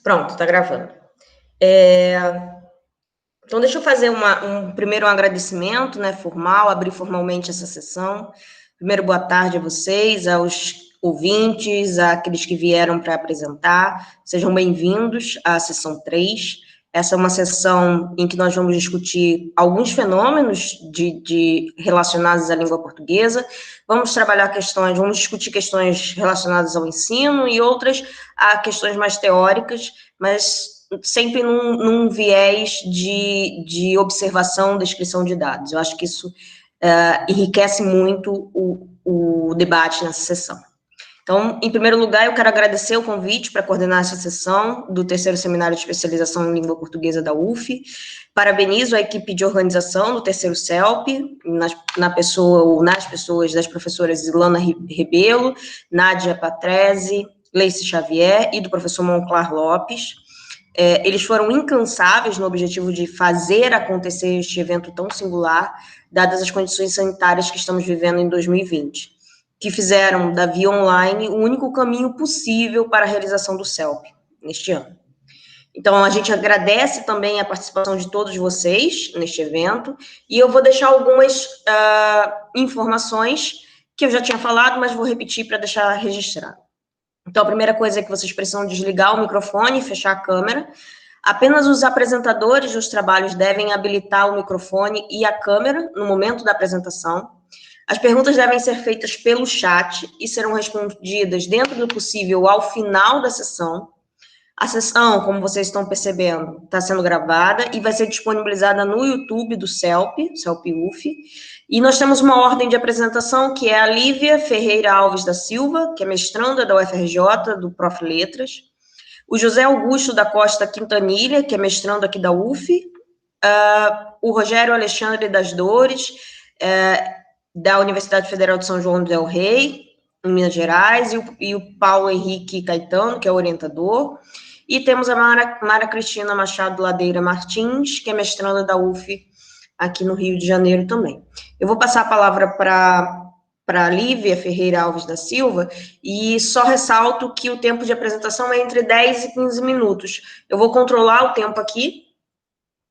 Pronto, tá gravando. Então, deixa eu fazer primeiro um agradecimento, né, formal, abrir formalmente essa sessão. Primeiro, boa tarde a vocês, aos ouvintes, àqueles que vieram para apresentar. Sejam bem-vindos à sessão 3. Essa é uma sessão em que nós vamos discutir alguns fenômenos relacionados à língua portuguesa. Vamos discutir questões relacionadas ao ensino e outras a questões mais teóricas, mas sempre num viés de observação, descrição de dados. Eu acho que isso enriquece muito o debate nessa sessão. Então, em primeiro lugar, eu quero agradecer o convite para coordenar essa sessão do terceiro Seminário de Especialização em Língua Portuguesa da UF. Parabenizo a equipe de organização do terceiro CELP, nas pessoas das professoras Ilana Rebelo, Nádia Patrese, Leice Xavier e do professor Monclar Lopes. Eles foram incansáveis no objetivo de fazer acontecer este evento tão singular, dadas as condições sanitárias que estamos vivendo em 2020, que fizeram da via online o único caminho possível para a realização do CELP neste ano. Então, a gente agradece também a participação de todos vocês neste evento, e eu vou deixar algumas informações que eu já tinha falado, mas vou repetir para deixar registrado. Então, a primeira coisa é que vocês precisam desligar o microfone e fechar a câmera. Apenas os apresentadores dos trabalhos devem habilitar o microfone e a câmera no momento da apresentação. As perguntas devem ser feitas pelo chat e serão respondidas dentro do possível ao final da sessão. A sessão, como vocês estão percebendo, está sendo gravada e vai ser disponibilizada no YouTube do CELP UF. E nós temos uma ordem de apresentação, que é a Lívia Ferreira Alves da Silva, que é mestranda da UFRJ, do Prof. Letras. O José Augusto da Costa Quintanilha, que é mestrando aqui da UF. O Rogério Alexandre das Dores, da Universidade Federal de São João del Rei, em Minas Gerais, e o Paulo Henrique Caetano, que é orientador. E temos a Mara Cristina Machado Ladeira Martins, que é mestranda da UF, aqui no Rio de Janeiro também. Eu vou passar a palavra para a Lívia Ferreira Alves da Silva, e só ressalto que o tempo de apresentação é entre 10 e 15 minutos. Eu vou controlar o tempo aqui,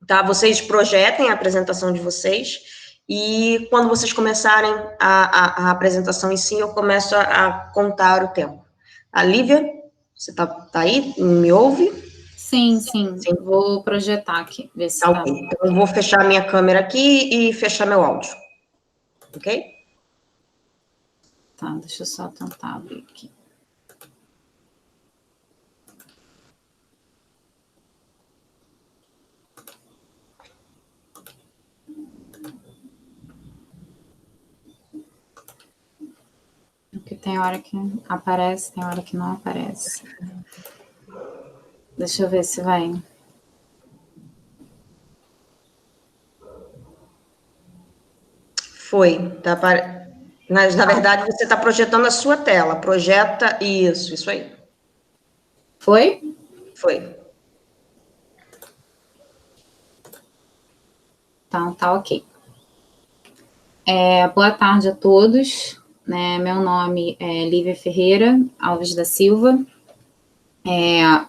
tá? Vocês projetem a apresentação de vocês, e quando vocês começarem a apresentação em si, eu começo a contar o tempo. A Lívia, você tá aí? Me ouve? Sim. Vou projetar aqui, ver se tá. Okay. Então, eu vou fechar minha câmera aqui e fechar meu áudio. Ok? Tá, deixa eu só tentar abrir aqui. Porque tem hora que aparece, tem hora que não aparece. Deixa eu ver se vai. Foi. Tá, mas, na verdade, você está projetando a sua tela. Projeta isso aí. Foi? Foi. Então, tá ok. Boa tarde a todos. Né? Meu nome é Lívia Ferreira Alves da Silva.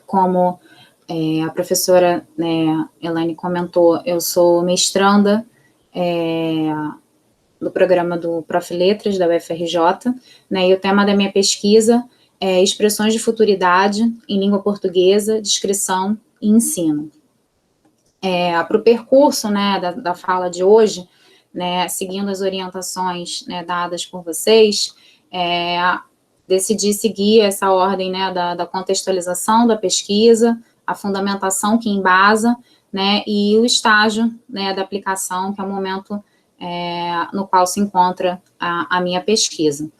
Como a professora Elaine comentou, eu sou mestranda do programa do Prof. Letras da UFRJ, né, e o tema da minha pesquisa é expressões de futuridade em língua portuguesa, descrição e ensino. Para o percurso, né, da fala de hoje, né, seguindo as orientações, né, dadas por vocês, decidi seguir essa ordem, né, da contextualização da pesquisa, a fundamentação que embasa, né, e o estágio, né, da aplicação, que é o momento no qual se encontra a minha pesquisa.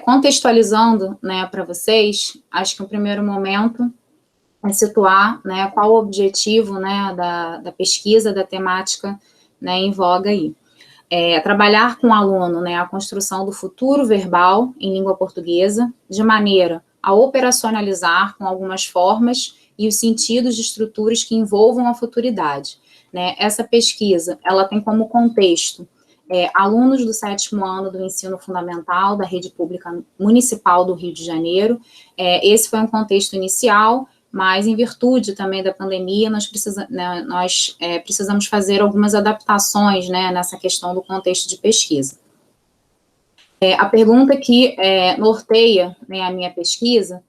Contextualizando, né, para vocês, acho que o primeiro momento é situar, né, qual o objetivo, né, da pesquisa, da temática, né, em voga aí. Trabalhar com o aluno, né, a construção do futuro verbal em língua portuguesa, de maneira a operacionalizar com algumas formas e os sentidos de estruturas que envolvam a futuridade. Né? Essa pesquisa, ela tem como contexto alunos do 7º ano do ensino fundamental da rede pública municipal do Rio de Janeiro. Esse foi um contexto inicial, mas em virtude também da pandemia, nós precisamos fazer algumas adaptações, né, nessa questão do contexto de pesquisa. A pergunta que norteia, né, a minha pesquisa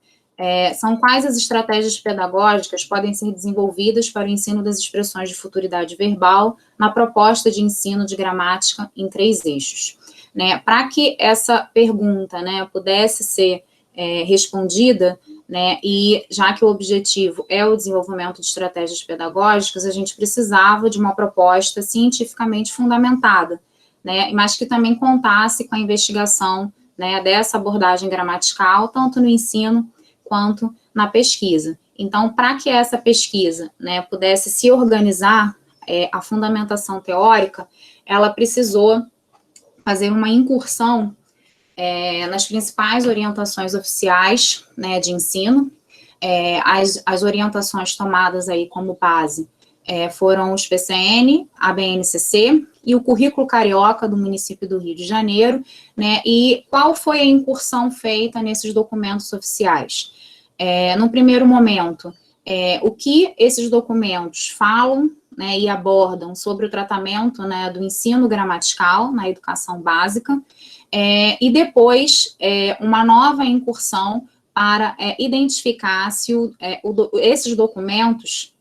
são quais as estratégias pedagógicas podem ser desenvolvidas para o ensino das expressões de futuridade verbal na proposta de ensino de gramática em 3 eixos. Né? Para que essa pergunta, né, pudesse ser respondida, né, e já que o objetivo é o desenvolvimento de estratégias pedagógicas, a gente precisava de uma proposta cientificamente fundamentada, né, mas que também contasse com a investigação, né, dessa abordagem gramatical, tanto no ensino quanto na pesquisa. Então, para que essa pesquisa, né, pudesse se organizar, a fundamentação teórica, ela precisou fazer uma incursão nas principais orientações oficiais, né, de ensino. As orientações tomadas aí como base foram os PCN, a BNCC e o Currículo Carioca do município do Rio de Janeiro, né, e qual foi a incursão feita nesses documentos oficiais? No primeiro momento, o que esses documentos falam, né, e abordam sobre o tratamento, né, do ensino gramatical na educação básica, e depois uma nova incursão para identificar se esses documentos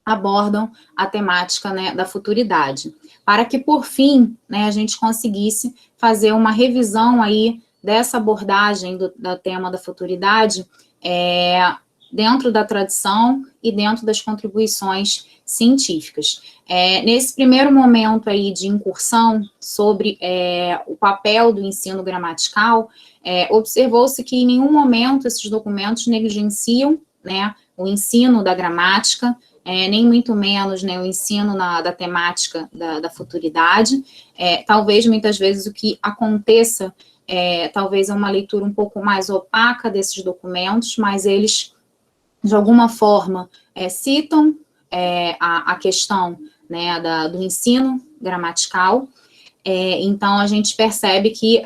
abordam a temática, né, da futuridade, para que, por fim, né, a gente conseguisse fazer uma revisão aí dessa abordagem do tema da futuridade dentro da tradição e dentro das contribuições científicas. Nesse primeiro momento aí de incursão sobre o papel do ensino gramatical, observou-se que em nenhum momento esses documentos negligenciam, né, o ensino da gramática, nem muito menos, né, o ensino da temática da futuridade. Talvez, muitas vezes, o que aconteça talvez é uma leitura um pouco mais opaca desses documentos, mas eles, de alguma forma, citam a questão, né, do ensino gramatical. Então, a gente percebe que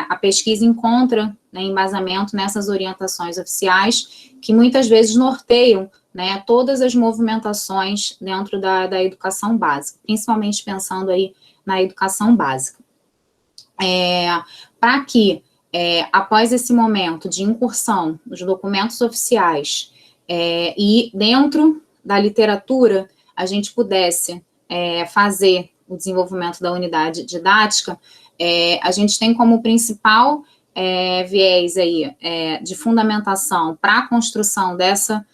a pesquisa encontra, né, embasamento nessas orientações oficiais, que muitas vezes norteiam, né, todas as movimentações dentro da educação básica, principalmente pensando aí na educação básica. Para que, após esse momento de incursão nos documentos oficiais e dentro da literatura, a gente pudesse fazer o desenvolvimento da unidade didática, a gente tem como principal viés aí de fundamentação para a construção dessa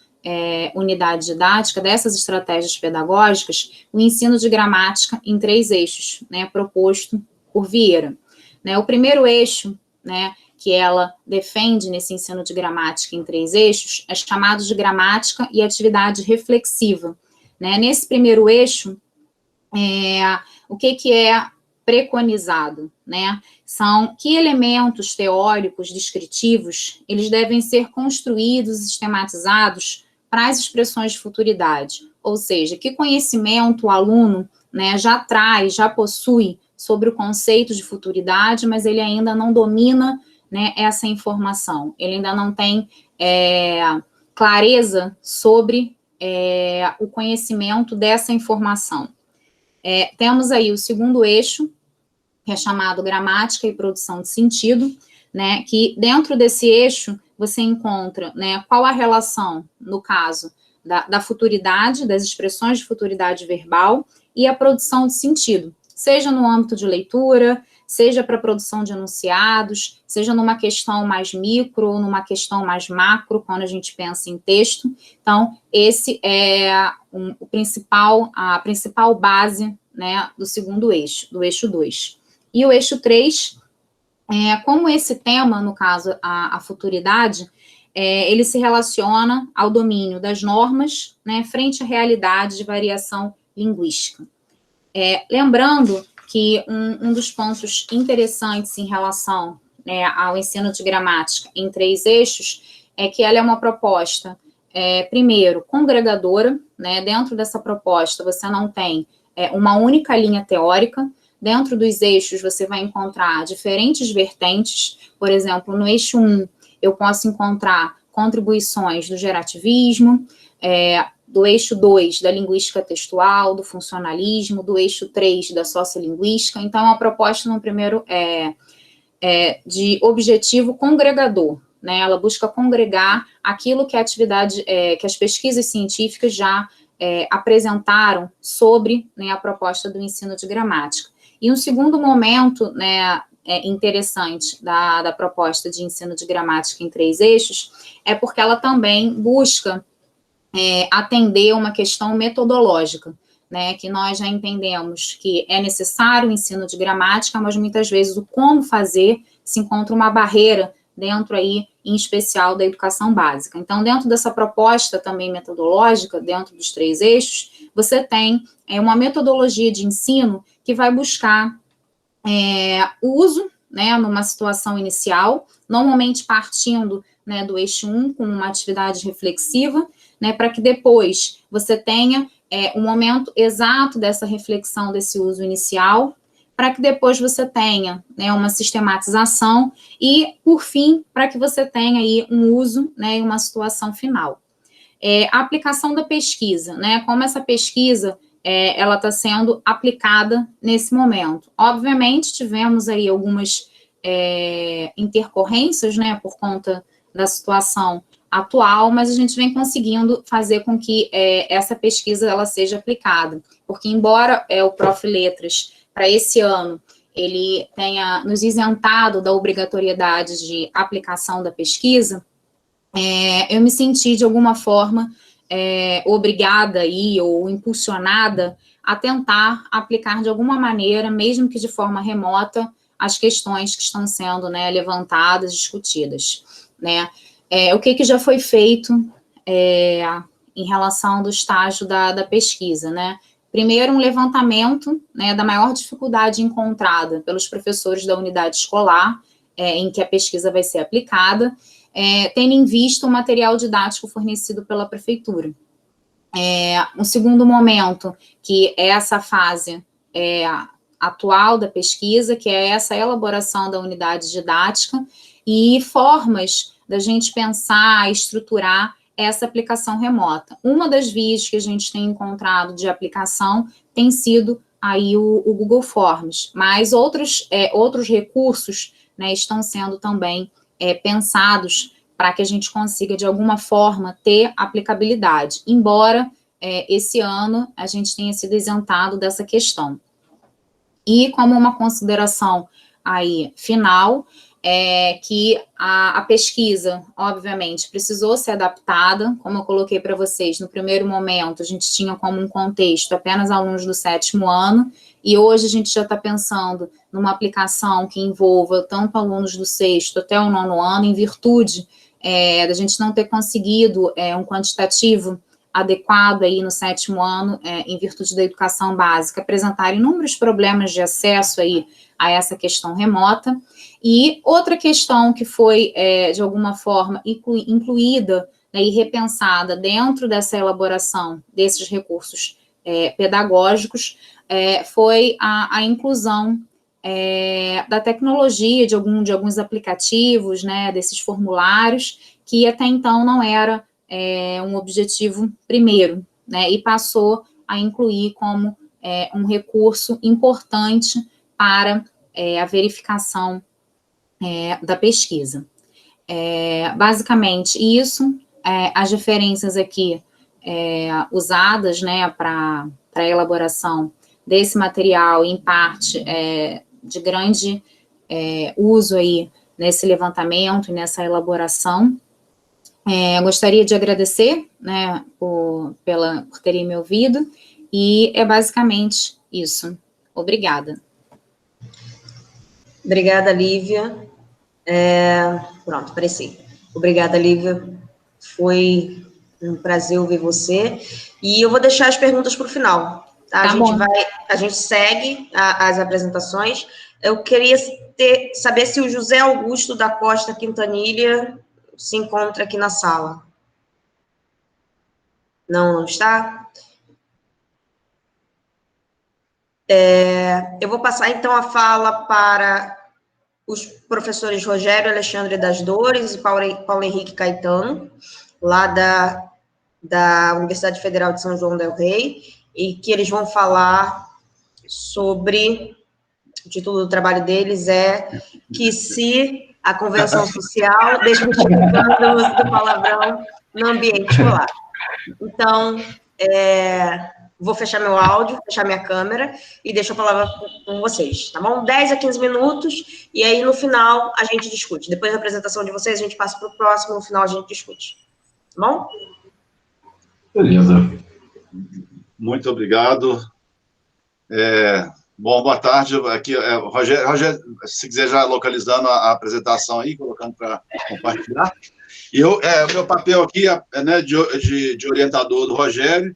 unidade didática, dessas estratégias pedagógicas, o ensino de gramática em 3 eixos, né, proposto por Vieira. Né, o primeiro eixo, né, que ela defende nesse ensino de gramática em 3 eixos, é chamado de gramática e atividade reflexiva. Né? Nesse primeiro eixo, o que é preconizado? Né? São que elementos teóricos descritivos, eles devem ser construídos e sistematizados para as expressões de futuridade, ou seja, que conhecimento o aluno, né, já traz, já possui sobre o conceito de futuridade, mas ele ainda não domina, né, essa informação, ele ainda não tem clareza sobre o conhecimento dessa informação. Temos aí o segundo eixo, que é chamado gramática e produção de sentido, né, que dentro desse eixo você encontra, né, qual a relação, no caso, da futuridade, das expressões de futuridade verbal e a produção de sentido, seja no âmbito de leitura, seja para a produção de enunciados, seja numa questão mais micro ou numa questão mais macro, quando a gente pensa em texto. Então, esse é a principal base, né, do segundo eixo, do eixo 2. E o eixo 3, como esse tema, no caso, a futuridade, ele se relaciona ao domínio das normas, né, frente à realidade de variação linguística. Lembrando que um dos pontos interessantes em relação, né, ao ensino de gramática em 3 eixos é que ela é uma proposta, primeiro, congregadora, né, dentro dessa proposta você não tem uma única linha teórica, dentro dos eixos você vai encontrar diferentes vertentes, por exemplo, no eixo 1, eu posso encontrar contribuições do gerativismo, do eixo 2 da linguística textual, do funcionalismo, do eixo 3 da sociolinguística. Então, a proposta no primeiro de objetivo congregador, né? Ela busca congregar aquilo que a atividade, que as pesquisas científicas já apresentaram sobre, né, a proposta do ensino de gramática. E um segundo momento, né, interessante da proposta de ensino de gramática em 3 eixos é porque ela também busca atender uma questão metodológica, né, que nós já entendemos que é necessário o ensino de gramática, mas muitas vezes o como fazer se encontra uma barreira dentro aí, em especial, da educação básica. Então, dentro dessa proposta também metodológica, dentro dos 3 eixos, você tem uma metodologia de ensino que vai buscar o uso, né, numa situação inicial, normalmente partindo, né, do eixo 1, com uma atividade reflexiva, né, para que depois você tenha um momento exato dessa reflexão, desse uso inicial, para que depois você tenha, né, uma sistematização e, por fim, para que você tenha aí um uso, né, em uma situação final. A aplicação da pesquisa, né, como essa pesquisa ela está sendo aplicada nesse momento. Obviamente, tivemos aí algumas intercorrências, né, por conta da situação atual, mas a gente vem conseguindo fazer com que essa pesquisa ela seja aplicada, porque embora o Prof. Letras, para esse ano, ele tenha nos isentado da obrigatoriedade de aplicação da pesquisa, eu me senti, de alguma forma, obrigada aí, ou impulsionada a tentar aplicar de alguma maneira, mesmo que de forma remota, as questões que estão sendo, né, levantadas, discutidas, né. O que já foi feito em relação do estágio da pesquisa, né? Primeiro, um levantamento, né, da maior dificuldade encontrada pelos professores da unidade escolar, em que a pesquisa vai ser aplicada, tendo em vista o material didático fornecido pela prefeitura. Um segundo momento, que é essa fase atual da pesquisa, que é essa elaboração da unidade didática e formas da gente pensar, estruturar essa aplicação remota. Uma das vias que a gente tem encontrado de aplicação tem sido aí o Google Forms, mas outros recursos, né, estão sendo também pensados para que a gente consiga, de alguma forma, ter aplicabilidade, embora esse ano a gente tenha sido isentado dessa questão. E como uma consideração aí final, que a pesquisa, obviamente, precisou ser adaptada, como eu coloquei para vocês, no primeiro momento, a gente tinha como um contexto apenas alunos do 7º ano, e hoje a gente já está pensando numa aplicação que envolva tanto alunos do 6º até o 9º ano, em virtude da gente não ter conseguido um quantitativo adequado aí no 7º ano, em virtude da educação básica, apresentar inúmeros problemas de acesso aí a essa questão remota. E outra questão que foi, de alguma forma, incluída, né, e repensada dentro dessa elaboração desses recursos pedagógicos, foi a inclusão da tecnologia, de alguns aplicativos, né, desses formulários, que até então não era um objetivo primeiro, né, e passou a incluir como um recurso importante para a verificação da pesquisa. Basicamente, isso, as referências aqui usadas, né, para a elaboração desse material, em parte, de grande uso aí nesse levantamento e nessa elaboração. Gostaria de agradecer, né, por terem me ouvido, e é basicamente isso. Obrigada. Obrigada, Lívia. Pronto, apareci. Obrigada, Lívia. Foi um prazer ouvir você. E eu vou deixar as perguntas para o final. Tá? A gente segue as apresentações. Eu queria saber se o José Augusto da Costa Quintanilha se encontra aqui na sala. Não está? Eu vou passar, então, a fala para os professores Rogério Alexandre das Dores e Paulo Henrique Caetano, lá da Universidade Federal de São João del Rei, e que eles vão falar sobre, o título do trabalho deles é que se a convenção social desmistificando o uso do palavrão no ambiente escolar. Então, vou fechar meu áudio, fechar minha câmera e deixo a palavra com vocês, tá bom? 10 a 15 minutos, e aí no final a gente discute. Depois da apresentação de vocês, a gente passa para o próximo, no final a gente discute. Tá bom? Beleza. Muito obrigado. Bom, boa tarde. Aqui é o Rogério. Rogério, se quiser já localizando a apresentação aí, colocando para compartilhar. E o meu papel aqui é né, de orientador do Rogério,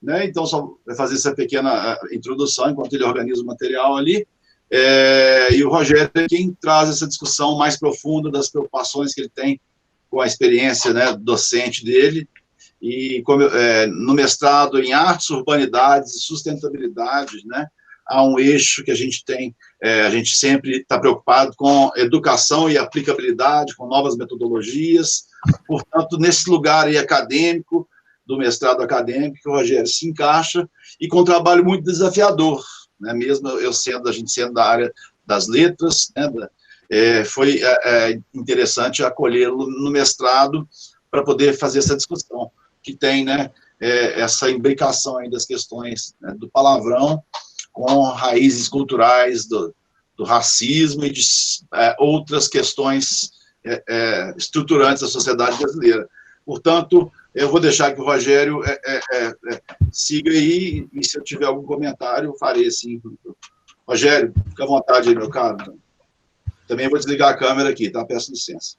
né? Então, só vai fazer essa pequena introdução enquanto ele organiza o material ali. E o Rogério é quem traz essa discussão mais profunda das preocupações que ele tem com a experiência, né, docente dele. E no mestrado em Artes, Urbanidades e Sustentabilidade, né, há um eixo que a gente tem, a gente sempre está preocupado com educação e aplicabilidade, com novas metodologias. Portanto, nesse lugar aí acadêmico, do mestrado acadêmico, o Rogério se encaixa, e com um trabalho muito desafiador, né, mesmo a gente sendo da área das letras, né, foi interessante acolhê-lo no mestrado para poder fazer essa discussão, que tem, né, essa imbricação aí das questões, né, do palavrão com raízes culturais do racismo e de outras questões estruturantes da sociedade brasileira. Portanto, eu vou deixar que o Rogério siga aí, e se eu tiver algum comentário, eu farei assim. Rogério, fica à vontade aí, meu caro. Também vou desligar a câmera aqui, tá? Peço licença.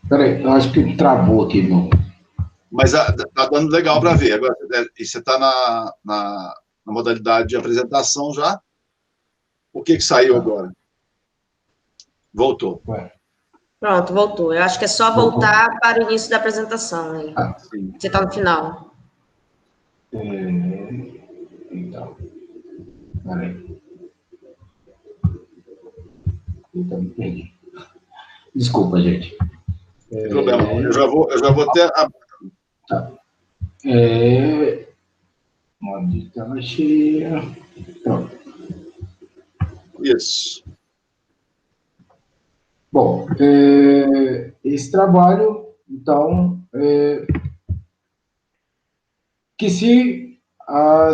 Peraí, eu acho que travou aqui, meu. Mas tá dando legal para ver. Agora, e você está na modalidade de apresentação já? O que saiu agora? Voltou. Pronto, voltou. Eu acho que é só voltar para o início da apresentação. Aí. Você está no final. Então, peraí. Então, me perdi. Desculpa, gente. Não tem problema. Eu já vou até... Tá. Modo tela cheia. Pronto. Isso. Bom, esse trabalho, então, que se a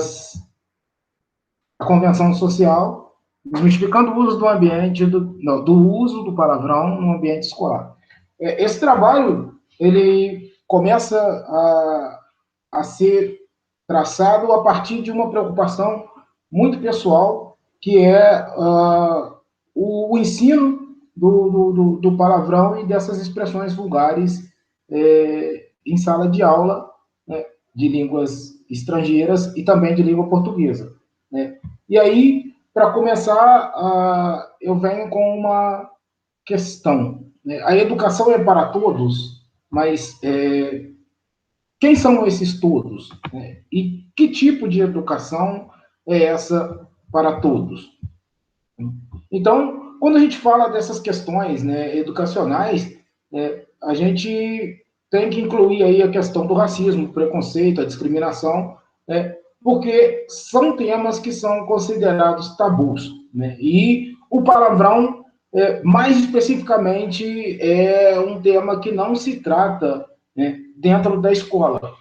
Convenção Social, justificando o uso do ambiente, do uso do palavrão no ambiente escolar. Esse trabalho, ele começa a ser traçado a partir de uma preocupação muito pessoal, que é o ensino do palavrão e dessas expressões vulgares em sala de aula, né, de línguas estrangeiras e também de língua portuguesa, né? E aí, para começar, eu venho com uma questão, né? A educação é para todos, mas quem são esses todos, né? E que tipo de educação é essa para todos? Então, quando a gente fala dessas questões, né, educacionais, a gente tem que incluir aí a questão do racismo, do preconceito, a discriminação, né, porque são temas que são considerados tabus, né? E o palavrão, mais especificamente, é um tema que não se trata, né, dentro da escola.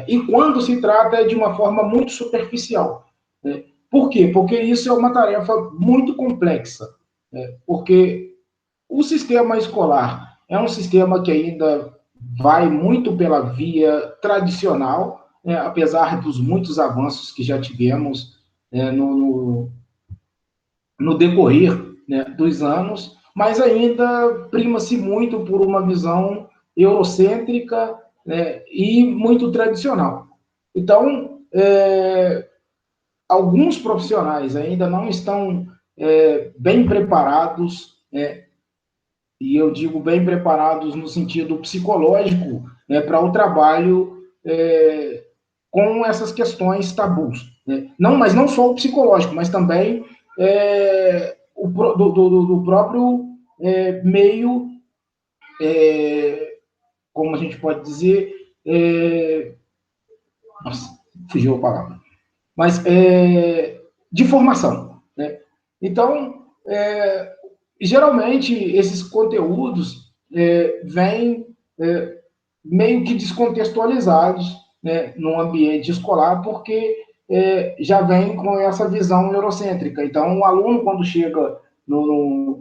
E quando se trata é de uma forma muito superficial. Né? Por quê? Porque isso é uma tarefa muito complexa. Porque o sistema escolar é um sistema que ainda vai muito pela via tradicional, né, apesar dos muitos avanços que já tivemos no decorrer, né, dos anos, mas ainda prima-se muito por uma visão eurocêntrica, né, e muito tradicional. Então, alguns profissionais ainda não estão bem preparados, e eu digo bem preparados no sentido psicológico, né, para o trabalho com essas questões tabus. Né? Não, mas não só o psicológico, mas também do próprio meio, como a gente pode dizer, nossa, fugiu a palavra, mas de formação, né? Então, geralmente, esses conteúdos vêm meio que descontextualizados, né, no ambiente escolar, porque já vem com essa visão eurocêntrica. Então, o aluno, quando chega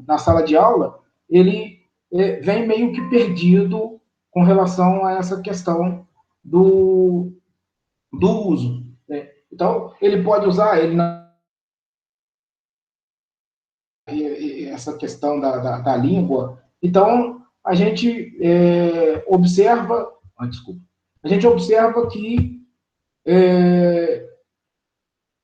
na sala de aula, ele vem meio que perdido com relação a essa questão do uso, né? Então, ele pode usar essa questão da língua. Então, a gente observa... desculpa. A gente observa que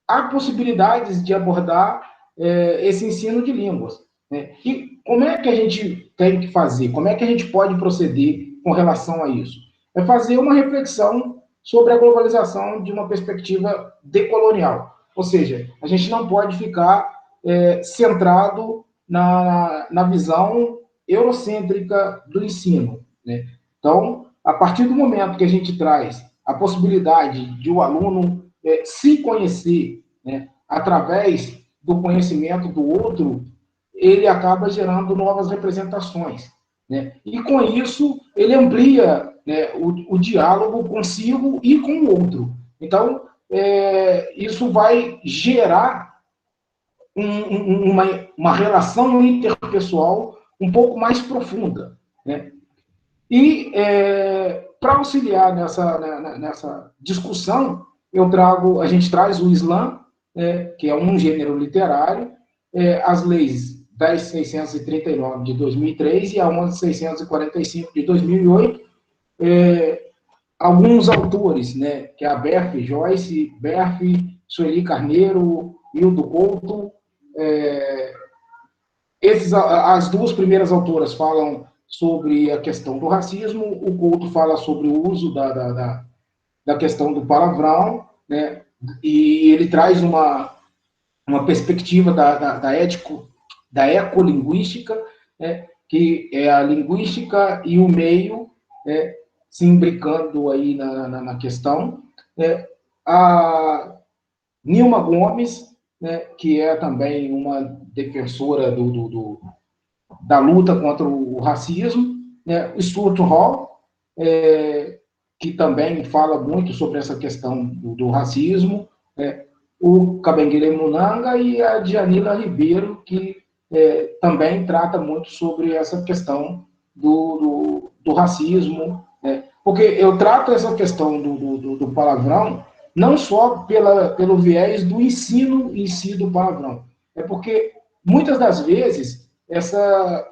há possibilidades de abordar esse ensino de línguas, né? E como é que a gente tem que fazer? Como é que a gente pode proceder com relação a isso? É fazer uma reflexão sobre a globalização de uma perspectiva decolonial. Ou seja, a gente não pode ficar centrado na visão eurocêntrica do ensino, né? Então, a partir do momento que a gente traz a possibilidade de o aluno se conhecer, né, através do conhecimento do outro, ele acaba gerando novas representações, né? E com isso, ele amplia, né, o diálogo consigo e com o outro. Então, isso vai gerar uma relação interpessoal um pouco mais profunda, né? E, para auxiliar nessa discussão, a gente traz o Islã, que é um gênero literário, as leis 10.639 de 2003 e a 11.645 de 2008, alguns autores, né, que é a Berfe Joyce, Berfe, Sueli Carneiro, Hildo Couto. As duas primeiras autoras falam sobre a questão do racismo, o Couto fala sobre o uso da questão do palavrão, né, e ele traz uma perspectiva da ecolinguística, né, que é a linguística e o meio, né, se imbricando aí na questão. A Nilma Gomes, né, que é também uma defensora da luta contra o racismo, né, o Stuart Hall, que também fala muito sobre essa questão do racismo, o Kabengele Munanga e a Djanila Ribeiro, que também trata muito sobre essa questão do racismo, né? Porque eu trato essa questão do palavrão não só pelo viés do ensino em si do palavrão, é porque muitas das vezes essa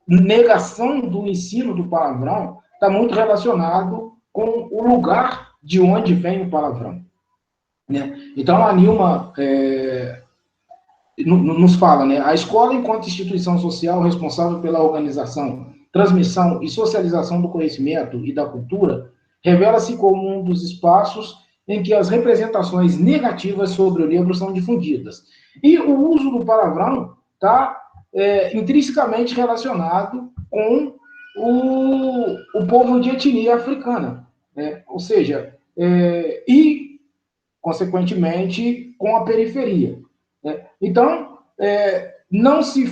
negação do ensino do palavrão está muito relacionado com o lugar de onde vem o palavrão, né? Então, a Nilma nos fala, né? A escola, enquanto instituição social responsável pela organização, transmissão e socialização do conhecimento e da cultura, revela-se como um dos espaços em que as representações negativas sobre o negro são difundidas. E o uso do palavrão está intrinsecamente relacionado com o povo de etnia africana, né? Ou seja, e, consequentemente, com a periferia, né? Então, não se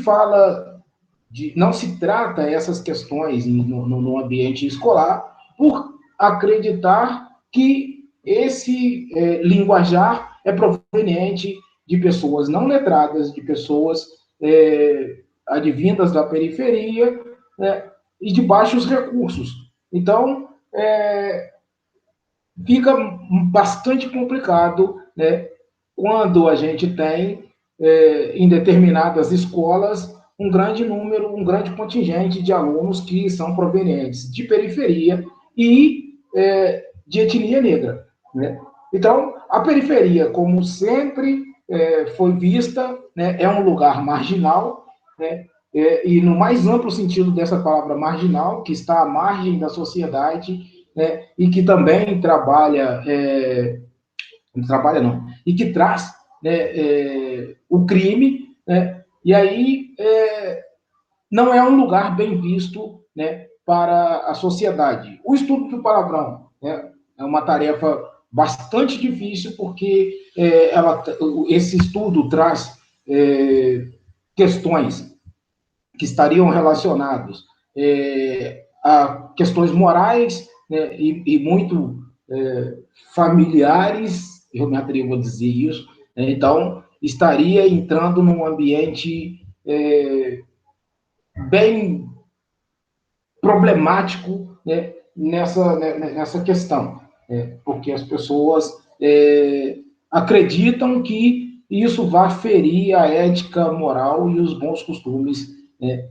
trata essas questões no ambiente escolar por acreditar que esse linguajar é proveniente de pessoas não letradas, de pessoas advindas da periferia, né, e de baixos recursos. Então, fica bastante complicado, né, quando a gente tem, em determinadas escolas, um grande número, um grande contingente de alunos que são provenientes de periferia e de etnia negra, né? Então, a periferia, como sempre foi vista, né, é um lugar marginal, né, e no mais amplo sentido dessa palavra marginal, que está à margem da sociedade, né, e que também trabalha, não trabalha não, e que traz, né, o crime, né, E aí não é um lugar bem visto, né, para a sociedade. O estudo do palavrão, né, é uma tarefa bastante difícil, porque esse estudo traz questões que estariam relacionados a questões morais, né, e muito familiares, eu me atrevo a dizer isso, né, então estaria entrando num ambiente bem problemático, né, nessa questão, porque as pessoas acreditam que isso vai ferir a ética moral e os bons costumes, né,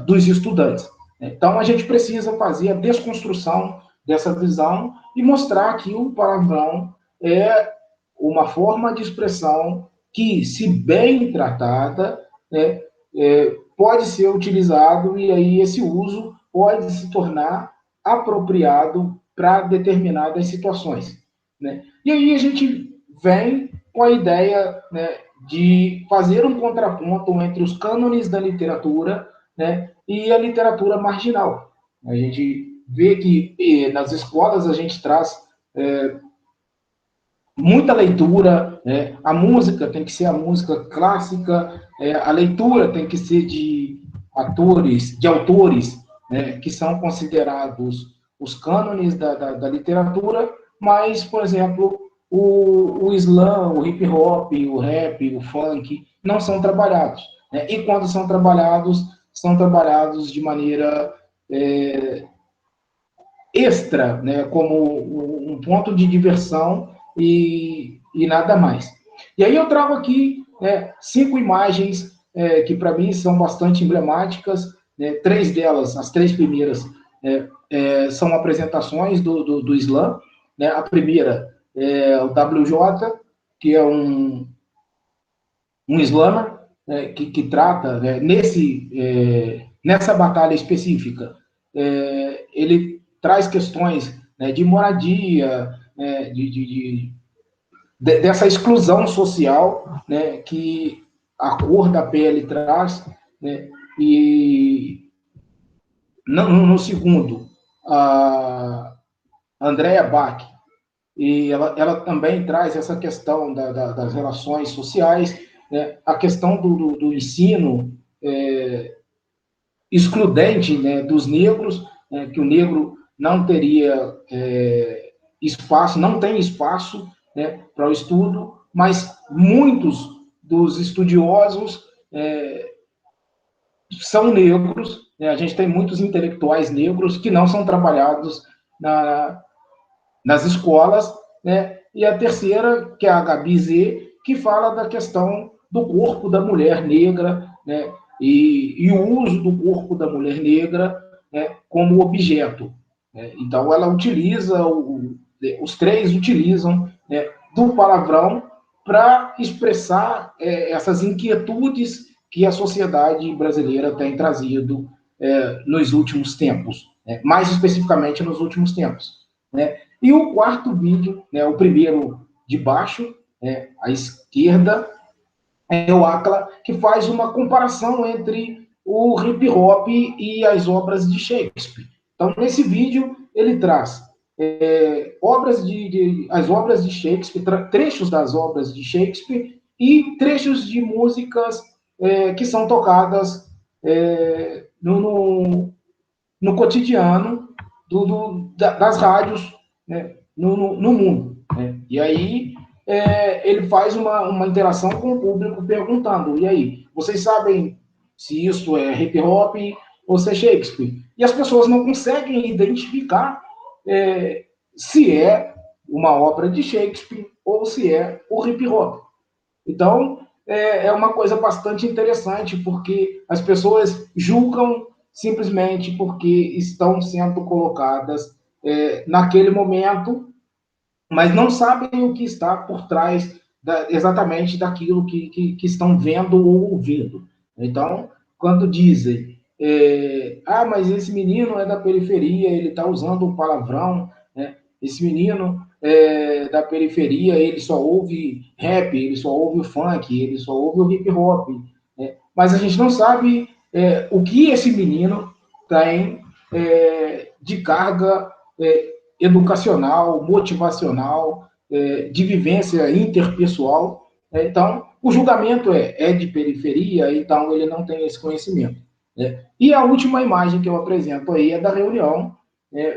dos estudantes. Então, a gente precisa fazer a desconstrução dessa visão e mostrar que o palavrão é uma forma de expressão que, se bem tratada, né, pode ser utilizado, e aí esse uso pode se tornar apropriado para determinadas situações, né? E aí a gente vem com a ideia, né, de fazer um contraponto entre os cânones da literatura, né, e a literatura marginal. A gente vê que nas escolas a gente traz muita leitura, né? A música tem que ser a música clássica, a leitura tem que ser de autores, né, que são considerados os cânones da literatura, mas, por exemplo, o slam, o hip hop, o rap, o funk, não são trabalhados, né? E quando são trabalhados de maneira extra, né, como um ponto de diversão e nada mais. E aí eu trago aqui 5 imagens que para mim são bastante emblemáticas, né, 3 delas, as 3 primeiras, são apresentações do slam, né? A primeira é o WJ, que é um slammer, que trata, né, nessa batalha específica, ele traz questões, né, de moradia, né, dessa exclusão social, né, que a cor da pele traz, né, e no segundo, a Andrea Bach, e ela também traz essa questão das relações sociais, né, a questão do ensino excludente, né, dos negros, né, que o negro não teria espaço, não tem espaço, né, para o estudo, mas muitos dos estudiosos são negros, né, a gente tem muitos intelectuais negros que não são trabalhados nas escolas, né, e a terceira, que é a Gabi Z, que fala da questão do corpo da mulher negra, né, e o uso do corpo da mulher negra, né, como objeto. Né? Então, ela utiliza, os 3 utilizam, né, do palavrão para expressar essas inquietudes que a sociedade brasileira tem trazido nos últimos tempos, né? Mais especificamente nos últimos tempos. Né? E o quarto vídeo, né, o primeiro de baixo, à esquerda, é o Akla, que faz uma comparação entre o hip hop e as obras de Shakespeare. Então, nesse vídeo, ele traz as obras de Shakespeare, trechos das obras de Shakespeare e trechos de músicas que são tocadas no cotidiano das rádios, né, no mundo. Né? E aí ele faz uma interação com o público perguntando, e aí, vocês sabem se isso é hip hop ou se é Shakespeare? E as pessoas não conseguem identificar se é uma obra de Shakespeare ou se é o hip hop. Então, é uma coisa bastante interessante, porque as pessoas julgam simplesmente porque estão sendo colocadas naquele momento, mas não sabem o que está por trás exatamente daquilo que estão vendo ou ouvindo. Então, quando dizem, mas esse menino é da periferia, ele está usando um palavrão, né? Esse menino da periferia, ele só ouve rap, ele só ouve o funk, ele só ouve o hip hop, né? mas a gente não sabe o que esse menino tem de carga educacional, motivacional, de vivência interpessoal. Então, o julgamento é de periferia, então ele não tem esse conhecimento. E a última imagem que eu apresento aí é da reunião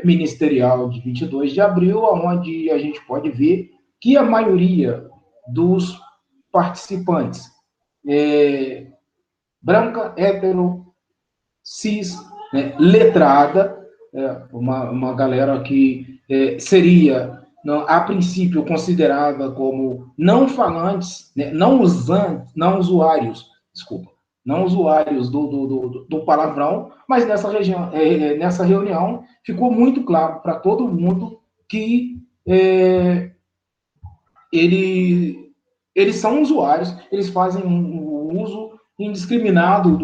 ministerial de 22 de abril, onde a gente pode ver que a maioria dos participantes branca, hétero, cis, letrada, uma galera que seria, a princípio, considerada como não falantes, não usuários, desculpa, não usuários do palavrão, mas nessa reunião ficou muito claro para todo mundo que eles são usuários, eles fazem um uso indiscriminado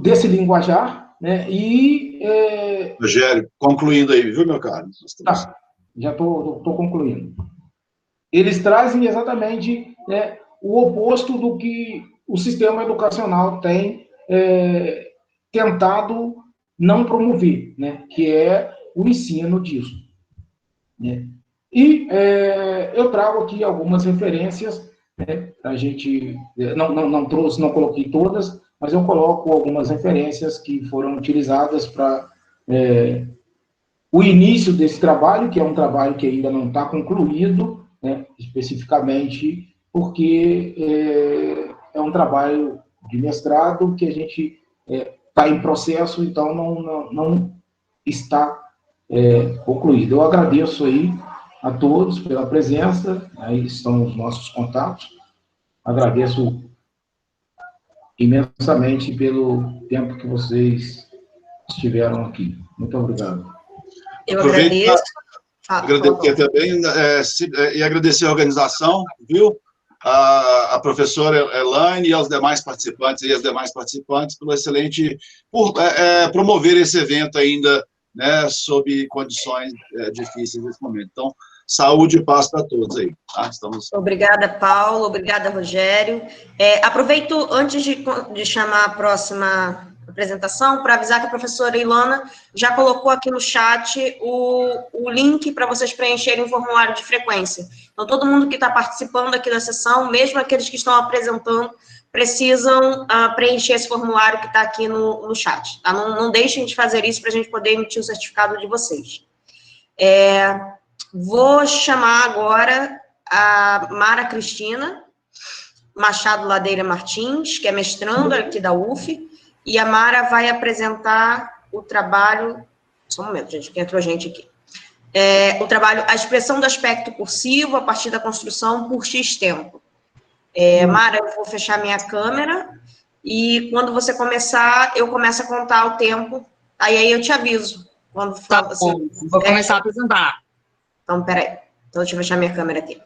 desse linguajar, né? Rogério, concluindo aí, viu, meu caro? Tá, já estou concluindo. Eles trazem exatamente o oposto do que o sistema educacional tem tentado não promover, né? Que é o ensino disso. Né? E eu trago aqui algumas referências, né? A gente não trouxe, não coloquei todas, mas eu coloco algumas referências que foram utilizadas para o início desse trabalho, que é um trabalho que ainda não está concluído, né, especificamente, porque é um trabalho de mestrado que a gente está em processo, então não está concluído. Eu agradeço aí a todos pela presença, aí estão os nossos contatos, agradeço imensamente pelo tempo que vocês estiveram aqui. Muito obrigado. Eu agradeço. Agradecer também e agradecer a organização, viu? A professora Elaine e aos demais participantes pelo excelente, por promover esse evento ainda, né, sob condições difíceis nesse momento. Então, saúde e paz para todos aí. Tá? Obrigada, Paulo. Obrigada, Rogério. Aproveito, antes de chamar a próxima apresentação, para avisar que a professora Ilana já colocou aqui no chat o link para vocês preencherem o formulário de frequência. Então, todo mundo que está participando aqui da sessão, mesmo aqueles que estão apresentando, precisam preencher esse formulário que está aqui no chat. Tá? Não deixem de fazer isso para a gente poder emitir o certificado de vocês. Vou chamar agora a Mara Cristina Machado Ladeira Martins, que é mestranda aqui da UF, e a Mara vai apresentar o trabalho... Só um momento, gente, que entrou gente aqui. O trabalho A Expressão do Aspecto Cursivo a partir da construção por X tempo. Mara, eu vou fechar minha câmera, e quando você começar, eu começo a contar o tempo, aí eu te aviso. Quando tá bom, assim, vou começar a apresentar. Então, peraí. Então, deixa eu fechar minha câmera aqui.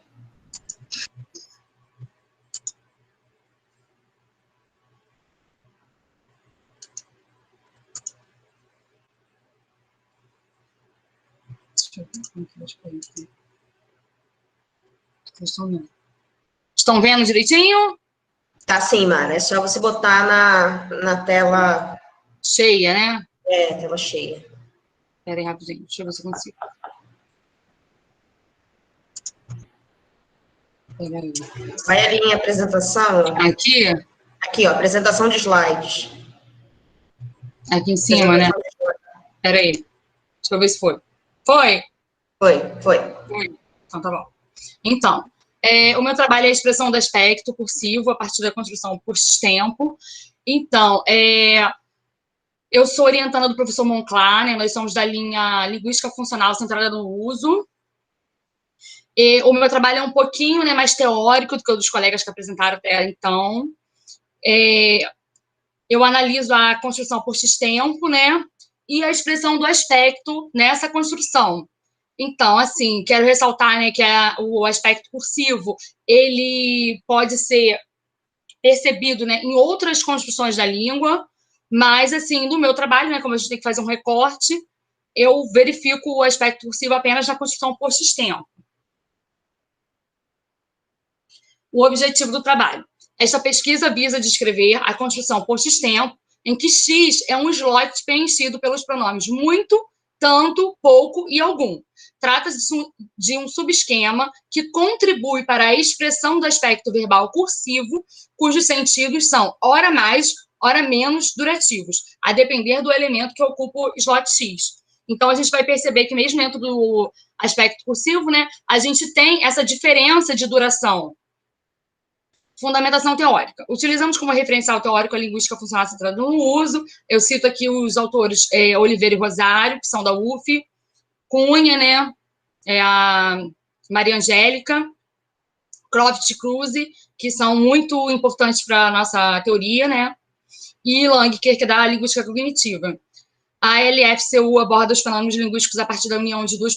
Estão vendo direitinho? Tá sim, Mara. É só você botar na tela... Cheia, né? Tela cheia. Espera aí, rapidinho. Deixa eu ver se eu consigo. Vai ali em apresentação. Aqui? Aqui, ó, apresentação de slides. Aqui em cima, né? Espera aí. Deixa eu ver se foi. Foi? Foi. Então, tá bom. Então, o meu trabalho é a expressão do aspecto cursivo a partir da construção por tempo. Então, eu sou orientanda do professor Monclar, né? Nós somos da linha Linguística Funcional Centrada no Uso. O meu trabalho é um pouquinho, né, mais teórico do que o dos colegas que apresentaram até então. Eu analiso a construção por X-tempo, né, e a expressão do aspecto nessa construção. Então, assim, quero ressaltar, né, que o aspecto cursivo, ele pode ser percebido, né, em outras construções da língua, mas, assim, no meu trabalho, né, como a gente tem que fazer um recorte, eu verifico o aspecto cursivo apenas na construção por X-tempo. O objetivo do trabalho Esta pesquisa visa descrever a construção por X-tempo, em que X é um slot preenchido pelos pronomes muito, tanto, pouco e algum. Trata-se de um subesquema que contribui para a expressão do aspecto verbal cursivo, cujos sentidos são ora mais, ora menos durativos, a depender do elemento que ocupa o slot X. Então, a gente vai perceber que mesmo dentro do aspecto cursivo, né, a gente tem essa diferença de duração. Fundamentação teórica. Utilizamos como referencial teórico a linguística funcional centrada no uso. Eu cito aqui os autores Oliveira e Rosário, que são da UF, Cunha, né, a Maria Angélica, Croft e Kruse, que são muito importantes para a nossa teoria, né, e Lang, que é da linguística cognitiva. A LFCU aborda os fenômenos linguísticos a partir da união de duas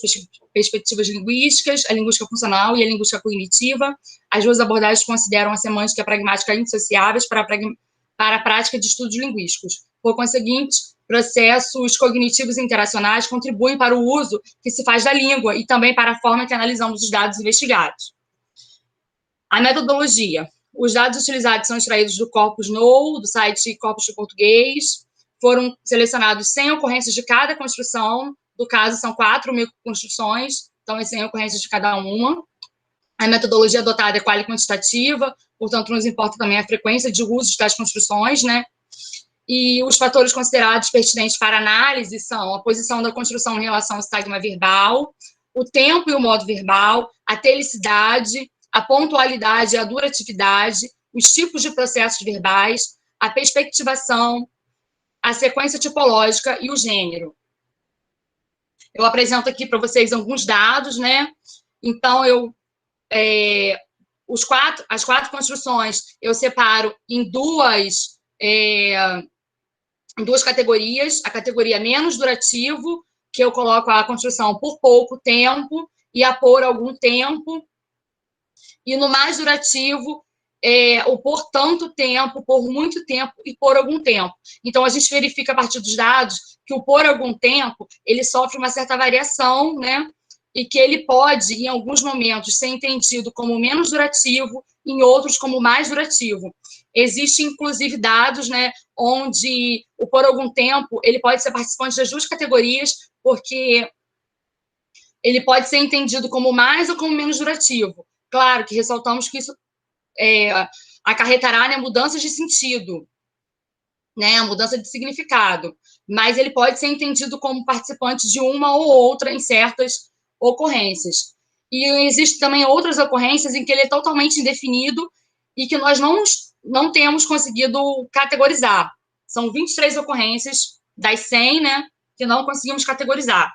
perspectivas linguísticas, a linguística funcional e a linguística cognitiva. As duas abordagens consideram a semântica e a pragmática indissociáveis para a prática de estudos linguísticos. Por conseguinte, processos cognitivos e interacionais contribuem para o uso que se faz da língua e também para a forma que analisamos os dados investigados. A metodologia. Os dados utilizados são extraídos do Corpus Know, do site Corpus de Português. Foram selecionados 100 ocorrências de cada construção. No caso, são 4.000 construções, então, 100 ocorrências de cada uma. A metodologia adotada é quali quantitativa, portanto, nos importa também a frequência de uso das construções, né? E os fatores considerados pertinentes para análise são a posição da construção em relação ao sintagma verbal, o tempo e o modo verbal, a telicidade, a pontualidade e a duratividade, os tipos de processos verbais, a perspectivação, a sequência tipológica e o gênero. Eu apresento aqui para vocês alguns dados, né? Então, as 4 construções eu separo em duas categorias. A categoria menos durativo, que eu coloco a construção por pouco tempo e a por algum tempo. E no mais durativo, o por tanto tempo, por muito tempo e por algum tempo. Então, a gente verifica a partir dos dados que o por algum tempo, ele sofre uma certa variação, né? E que ele pode, em alguns momentos, ser entendido como menos durativo, em outros como mais durativo. Existem, inclusive, dados, né, onde o por algum tempo, ele pode ser participante das duas categorias, porque ele pode ser entendido como mais ou como menos durativo. Claro que ressaltamos que isso acarretará, né, mudanças de sentido, né, mudança de significado, mas ele pode ser entendido como participante de uma ou outra em certas ocorrências. E existem também outras ocorrências em que ele é totalmente indefinido e que nós não temos conseguido categorizar. São 23 ocorrências das 100, né, que não conseguimos categorizar.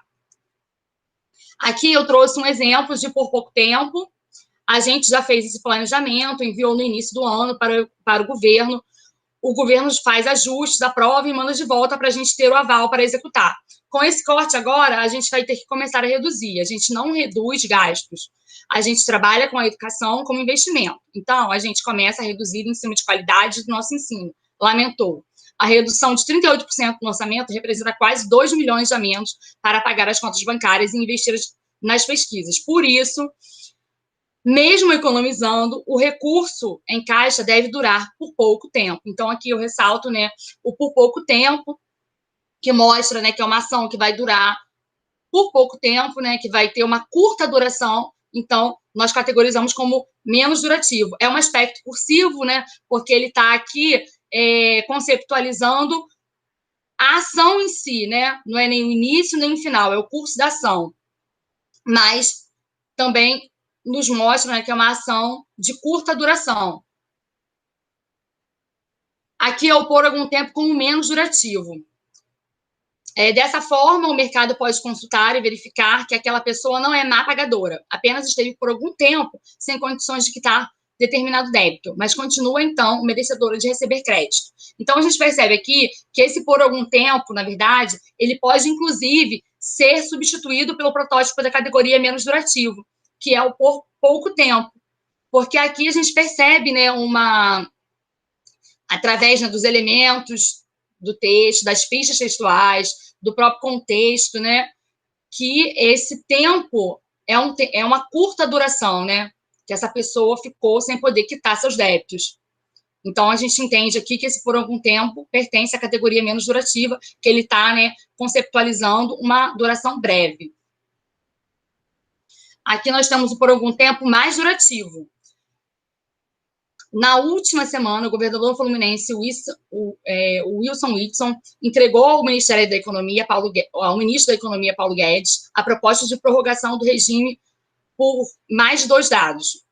Aqui eu trouxe um exemplo de por pouco tempo. A gente já fez esse planejamento, enviou no início do ano para o governo faz ajustes, aprova e manda de volta para a gente ter o aval para executar. Com esse corte agora, a gente vai ter que começar a reduzir. A gente não reduz gastos. A gente trabalha com a educação como investimento. Então, a gente começa a reduzir o ensino de qualidade do nosso ensino. Lamentou. A redução de 38% no orçamento representa quase 2 milhões a menos para pagar as contas bancárias e investir nas pesquisas. Por isso, mesmo economizando, o recurso em caixa deve durar por pouco tempo. Então, aqui eu ressalto, né, o por pouco tempo, que mostra, né, que é uma ação que vai durar por pouco tempo, né, que vai ter uma curta duração. Então, nós categorizamos como menos durativo. É um aspecto cursivo, né, porque ele está aqui conceptualizando a ação em si, né, não é nem o início nem o final, é o curso da ação. Mas também nos mostra, né, que é uma ação de curta duração. Aqui eu por algum tempo como menos durativo. Dessa forma, o mercado pode consultar e verificar que aquela pessoa não é má pagadora, apenas esteve por algum tempo sem condições de quitar determinado débito, mas continua, então, merecedora de receber crédito. Então, a gente percebe aqui que esse por algum tempo, na verdade, ele pode, inclusive, ser substituído pelo protótipo da categoria menos durativo, que é o por pouco tempo. Porque aqui a gente percebe, né, através, né, dos elementos do texto, das pistas textuais, do próprio contexto, né, que esse tempo é uma curta duração, né, que essa pessoa ficou sem poder quitar seus débitos. Então, a gente entende aqui que esse por algum tempo pertence à categoria menos durativa, que ele está, né, conceptualizando uma duração breve. Aqui nós temos o por algum tempo mais durativo. Na última semana, o governador fluminense, Wilson Witson, entregou ao Ministério da Economia, ao ministro da Economia, Paulo Guedes, a proposta de prorrogação do regime por mais 2 anos,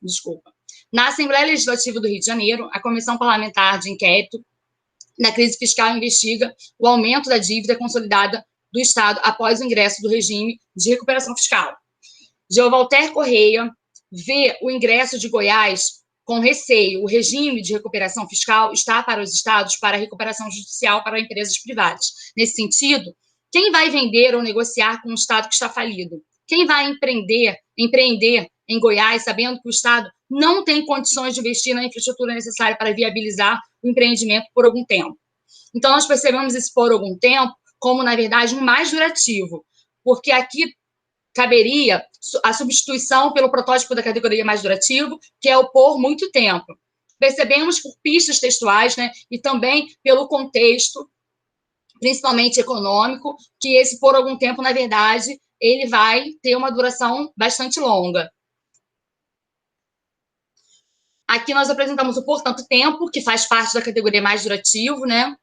desculpa. Na Assembleia Legislativa do Rio de Janeiro, a Comissão Parlamentar de Inquérito da Crise Fiscal investiga o aumento da dívida consolidada do Estado após o ingresso do regime de recuperação fiscal. Geovalter Correia vê o ingresso de Goiás com receio. O regime de recuperação fiscal está para os estados para recuperação judicial para empresas privadas. Nesse sentido, quem vai vender ou negociar com um estado que está falido? Quem vai empreender em Goiás, sabendo que o estado não tem condições de investir na infraestrutura necessária para viabilizar o empreendimento por algum tempo? Então, nós percebemos esse por algum tempo como, na verdade, um mais durativo, porque aqui caberia a substituição pelo protótipo da categoria mais durativo, que é o por muito tempo. Percebemos por pistas textuais, né, e também pelo contexto, principalmente econômico, que esse por algum tempo, na verdade, ele vai ter uma duração bastante longa. Aqui nós apresentamos o por tanto tempo, que faz parte da categoria mais durativo, né?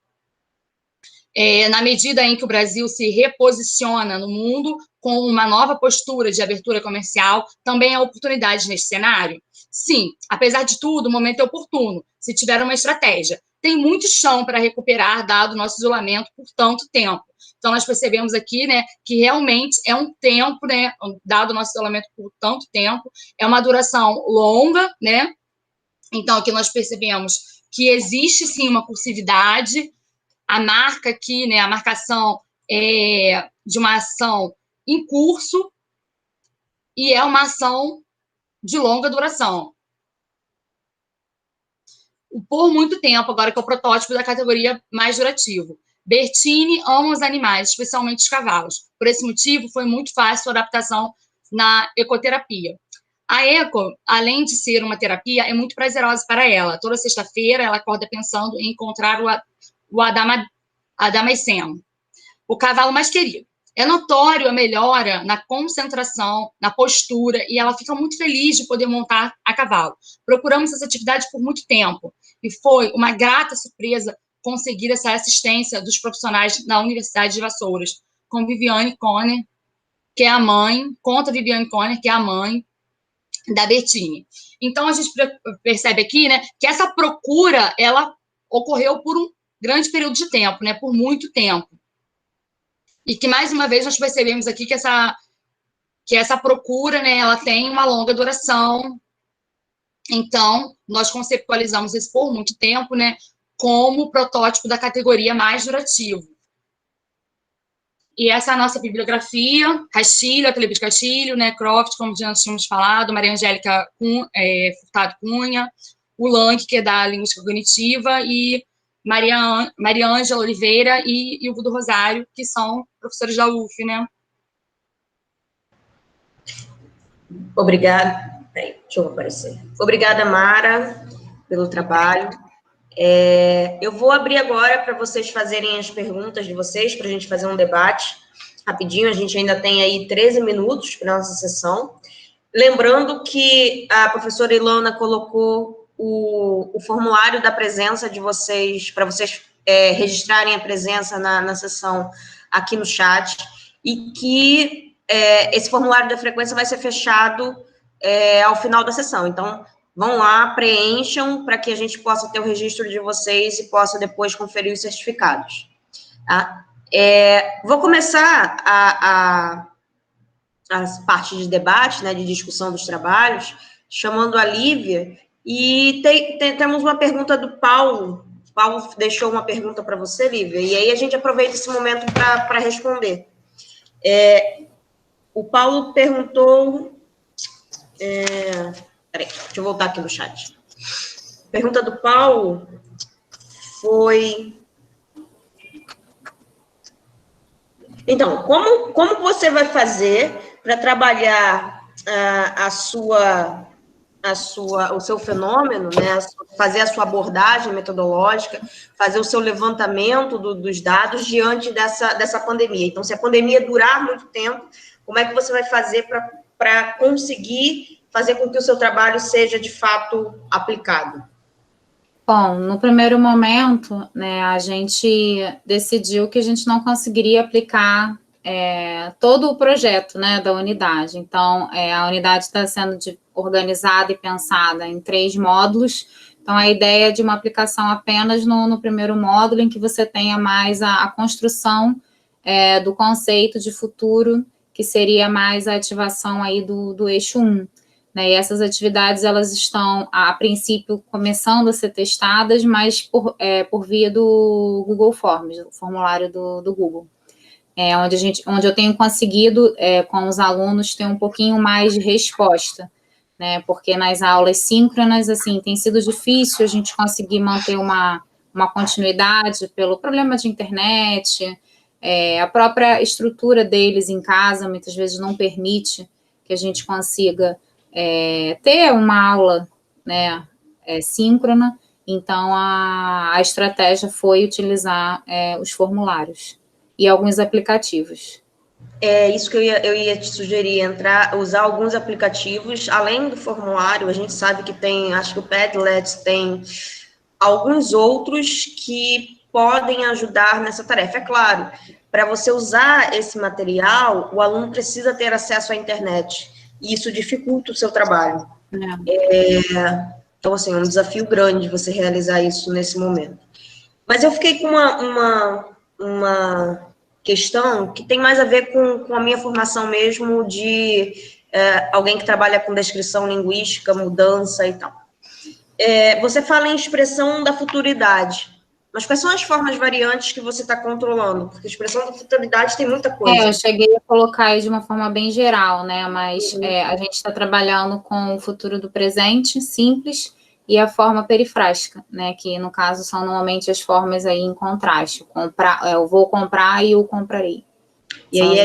Na medida em que o Brasil se reposiciona no mundo com uma nova postura de abertura comercial, também há oportunidades neste cenário? Sim, apesar de tudo, o momento é oportuno, se tiver uma estratégia. Tem muito chão para recuperar, dado o nosso isolamento por tanto tempo. Então, nós percebemos aqui, né, que realmente é um tempo, né, dado o nosso isolamento por tanto tempo, é uma duração longa, né? Então, aqui nós percebemos que existe, sim, uma cursividade. A marca aqui, né, a marcação é de uma ação em curso e é uma ação de longa duração. Por muito tempo, agora que é o protótipo da categoria mais durativo. Bertini ama os animais, especialmente os cavalos. Por esse motivo, foi muito fácil a adaptação na ecoterapia. A eco, além de ser uma terapia, é muito prazerosa para ela. Toda sexta-feira, ela acorda pensando em encontrar o Damasceno, o cavalo mais querido. É notório a melhora na concentração, na postura, e ela fica muito feliz de poder montar a cavalo. Procuramos essa atividade por muito tempo, e foi uma grata surpresa conseguir essa assistência dos profissionais na Universidade de Vassouras, com Viviane Conner, que é a mãe, conta Viviane Conner, que é a mãe da Bertini. Então, a gente percebe aqui, né, que essa procura, ela ocorreu por um grande período de tempo, né, por muito tempo. E que, mais uma vez, nós percebemos aqui que essa procura, né, ela tem uma longa duração. Então, nós conceptualizamos esse por muito tempo, né, como protótipo da categoria mais durativo. E essa é a nossa bibliografia: Castilho, Ateliê de Castilho, né, Croft, como já tínhamos falado, Maria Angélica Furtado Cunha, o Lang, que é da Linguística Cognitiva, e Maria Ângela Oliveira e Hugo do Rosário, que são professores da UF, né? Obrigada. Deixa eu aparecer. Obrigada, Mara, pelo trabalho. Eu vou abrir agora para vocês fazerem as perguntas de vocês, para a gente fazer um debate rapidinho. A gente ainda tem aí 13 minutos para a nossa sessão. Lembrando que a professora Ilana colocou o formulário da presença de vocês, para vocês registrarem a presença na sessão aqui no chat, e que esse formulário da frequência vai ser fechado ao final da sessão. Então, vão lá, preencham, para que a gente possa ter o registro de vocês e possa depois conferir os certificados. Tá? Vou começar as partes de debate, né, de discussão dos trabalhos, chamando a Lívia, e temos uma pergunta do Paulo. O Paulo deixou uma pergunta para você, Lívia, e aí a gente aproveita esse momento para responder. O Paulo perguntou... Peraí, deixa eu voltar aqui no chat. A pergunta do Paulo foi... Então, como você vai fazer para trabalhar a sua o seu fenômeno, né, fazer a sua abordagem metodológica, fazer o seu levantamento dos dados diante dessa pandemia. Então, se a pandemia durar muito tempo, como é que você vai fazer para conseguir fazer com que o seu trabalho seja, de fato, aplicado? Bom, no primeiro momento, né, a gente decidiu que a gente não conseguiria aplicar todo o projeto, né, da unidade. Então, a unidade está sendo organizada e pensada em 3 módulos. Então, a ideia é de uma aplicação apenas no primeiro módulo, em que você tenha mais a construção do conceito de futuro, que seria mais a ativação aí do eixo 1. Né, e essas atividades, elas estão, a princípio, começando a ser testadas, mas por via do Google Forms, o formulário do Google. Onde eu tenho conseguido, com os alunos, ter um pouquinho mais de resposta, né, porque nas aulas síncronas, assim, tem sido difícil a gente conseguir manter uma continuidade pelo problema de internet, a própria estrutura deles em casa, muitas vezes não permite que a gente consiga ter uma aula, né, síncrona. Então, a estratégia foi utilizar os formulários e alguns aplicativos. É isso que eu ia te sugerir, usar alguns aplicativos, além do formulário. A gente sabe que tem, acho que o Padlet tem alguns outros que podem ajudar nessa tarefa. É claro, para você usar esse material, o aluno precisa ter acesso à internet, e isso dificulta o seu trabalho. Então, assim, é um desafio grande você realizar isso nesse momento. Mas eu fiquei com uma questão que tem mais a ver com a minha formação mesmo de alguém que trabalha com descrição linguística, mudança e tal. Você fala em expressão da futuridade, mas quais são as formas variantes que você está controlando? Porque a expressão da futuridade tem muita coisa. Eu cheguei a colocar aí de uma forma bem geral, né? Mas a gente está trabalhando com o futuro do presente, simples, e a forma perifrástica, né? Que, no caso, são normalmente as formas aí em contraste. Eu vou comprar e eu comprarei. E aí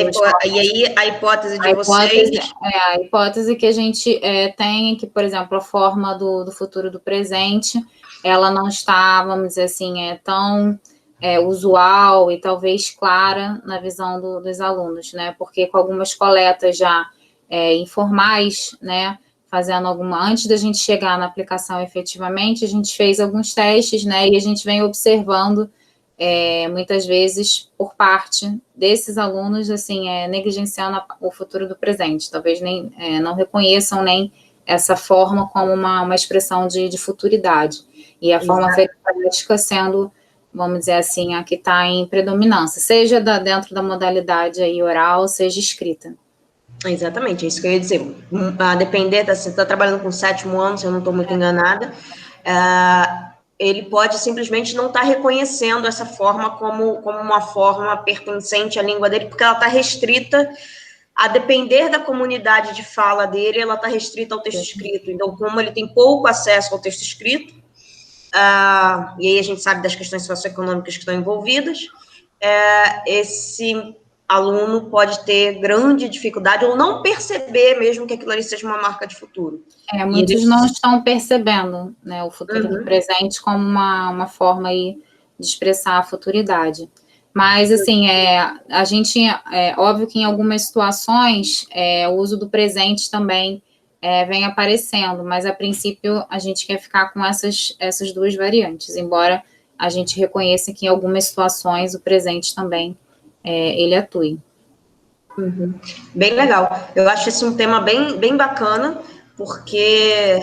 a hipótese de vocês... A hipótese que a gente tem é que, por exemplo, a forma do futuro do presente, ela não está, vamos dizer assim, tão usual e talvez clara na visão dos alunos, né? Porque com algumas coletas já informais, né? Fazendo antes da gente chegar na aplicação efetivamente, a gente fez alguns testes, né? E a gente vem observando muitas vezes por parte desses alunos, assim, negligenciando o futuro do presente, talvez nem não reconheçam nem essa forma como uma expressão de futuridade, e a forma prática sendo, vamos dizer assim, a que está em predominância, seja dentro da modalidade aí oral, seja escrita. Exatamente, é isso que eu ia dizer. A depender, você está trabalhando com 7º ano, se eu não estou muito enganada, ele pode simplesmente não estar reconhecendo essa forma como uma forma pertencente à língua dele, porque ela está restrita, a depender da comunidade de fala dele, ela está restrita ao texto escrito. Então, como ele tem pouco acesso ao texto escrito, e aí a gente sabe das questões socioeconômicas que estão envolvidas, esse aluno pode ter grande dificuldade ou não perceber mesmo que aquilo ali seja uma marca de futuro. Muitos não estão percebendo, né, o futuro do presente como uma forma aí de expressar a futuridade. Mas, assim, a gente, óbvio que em algumas situações, o uso do presente também vem aparecendo, mas, a princípio, a gente quer ficar com essas 2 variantes, embora a gente reconheça que em algumas situações o presente também ele atue. Bem legal. Eu acho esse um tema bem, bem bacana, porque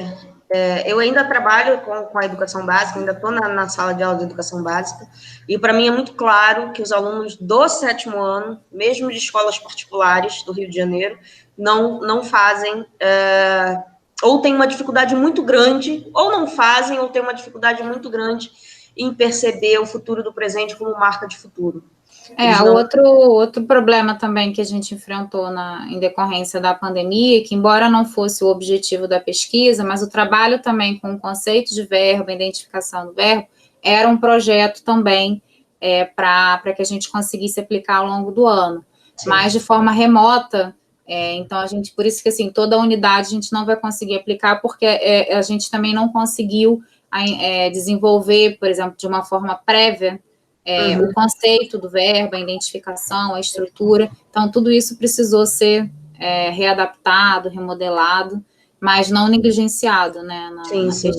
eu ainda trabalho com a educação básica, ainda estou na sala de aula de educação básica, e para mim é muito claro que os alunos do 7º ano, mesmo de escolas particulares do Rio de Janeiro, não fazem, ou tem uma dificuldade muito grande, ou não fazem, ou tem uma dificuldade muito grande em perceber o futuro do presente como marca de futuro. Outro problema também que a gente enfrentou em decorrência da pandemia, que embora não fosse o objetivo da pesquisa, mas o trabalho também com o conceito de verbo, a identificação do verbo, era um projeto também para que a gente conseguisse aplicar ao longo do ano. Sim. Mas de forma remota, Então, por isso que, assim, toda a unidade a gente não vai conseguir aplicar, porque a gente também não conseguiu desenvolver, por exemplo, de uma forma prévia, o conceito do verbo, a identificação, a estrutura. Então, tudo isso precisou ser readaptado, remodelado, mas não negligenciado, né? Sim.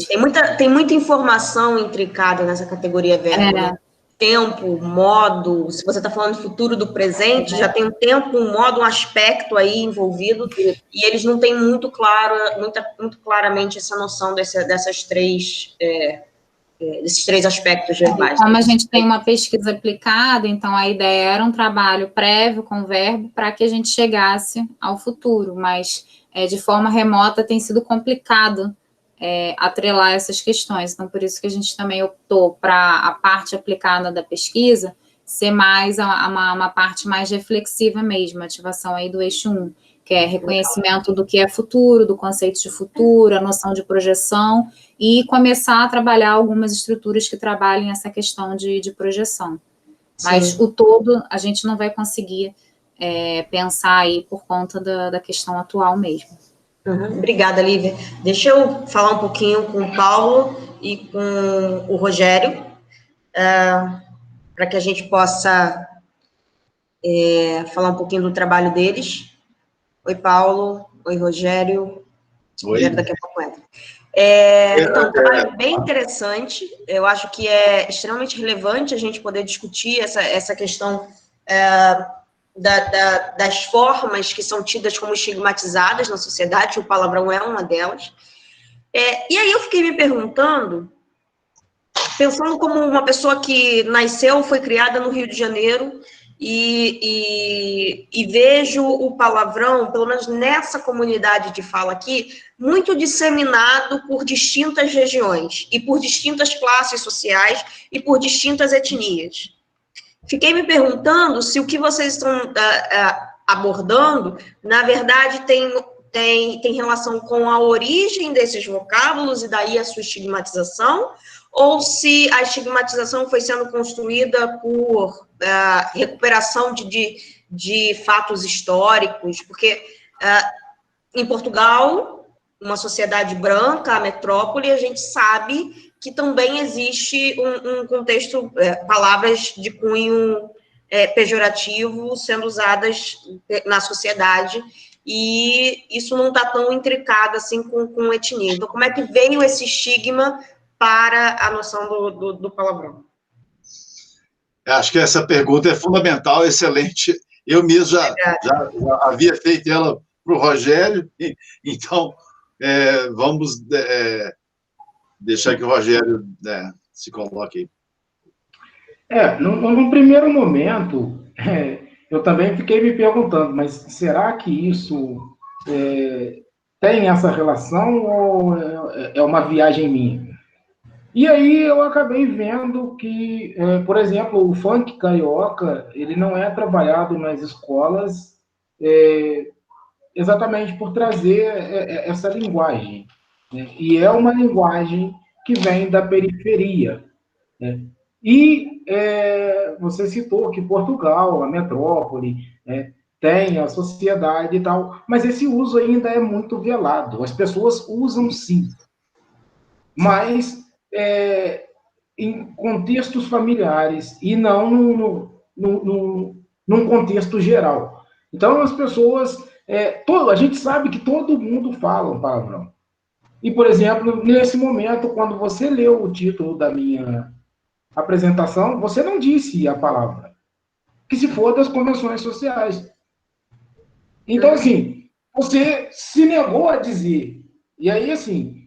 Tem muita informação intricada nessa categoria verbo, né? Tempo, modo, se você está falando de futuro do presente, já tem um tempo, um modo, um aspecto aí envolvido, e eles não têm muito claramente essa noção desses três aspectos verbais. Como a gente tem uma pesquisa aplicada, então a ideia era um trabalho prévio com o verbo para que a gente chegasse ao futuro, mas de forma remota tem sido complicado atrelar essas questões. Então, por isso que a gente também optou para a parte aplicada da pesquisa ser mais uma parte mais reflexiva mesmo, ativação aí do eixo 1, que é reconhecimento do que é futuro, do conceito de futuro, a noção de projeção, e começar a trabalhar algumas estruturas que trabalhem essa questão de projeção. Mas Sim. O todo a gente não vai conseguir pensar aí por conta da questão atual mesmo. Obrigada, Lívia. Deixa eu falar um pouquinho com o Paulo e com o Rogério, para que a gente possa falar um pouquinho do trabalho deles. Oi, Paulo. Oi, Rogério. Oi. Rogério daqui a pouco entra. Então, um trabalho bem interessante. Eu acho que é extremamente relevante a gente poder discutir essa questão das formas que são tidas como estigmatizadas na sociedade, o palavrão é uma delas. E aí eu fiquei me perguntando, pensando como uma pessoa que nasceu, foi criada no Rio de Janeiro, e vejo o palavrão, pelo menos nessa comunidade de fala aqui, muito disseminado por distintas regiões, e por distintas classes sociais, e por distintas etnias. Fiquei me perguntando se o que vocês estão abordando, na verdade, tem relação com a origem desses vocábulos e daí a sua estigmatização, ou se a estigmatização foi sendo construída por recuperação de fatos históricos, porque em Portugal, uma sociedade branca, a metrópole, a gente sabe que também existe um contexto, palavras de cunho pejorativo sendo usadas na sociedade, e isso não está tão intricado assim com etnia. Então, como é que veio esse estigma para a noção do palavrão? Acho que essa pergunta é fundamental, excelente. Eu mesmo já havia feito ela para o Rogério, então vamos deixar que o Rogério se coloque aí. No primeiro momento, eu também fiquei me perguntando, mas será que isso tem essa relação ou é uma viagem minha? E aí eu acabei vendo que, por exemplo, o funk carioca, ele não é trabalhado nas escolas exatamente por trazer essa linguagem, né? E é uma linguagem que vem da periferia, né? E você citou que Portugal, a metrópole, tem a sociedade e tal, mas esse uso ainda é muito velado. As pessoas usam sim, mas em contextos familiares e não num contexto geral. Então, as pessoas... a gente sabe que todo mundo fala um palavrão. E, por exemplo, nesse momento, quando você leu o título da minha apresentação, você não disse a palavra, que se for das convenções sociais. Então, assim, você se negou a dizer. E aí, assim,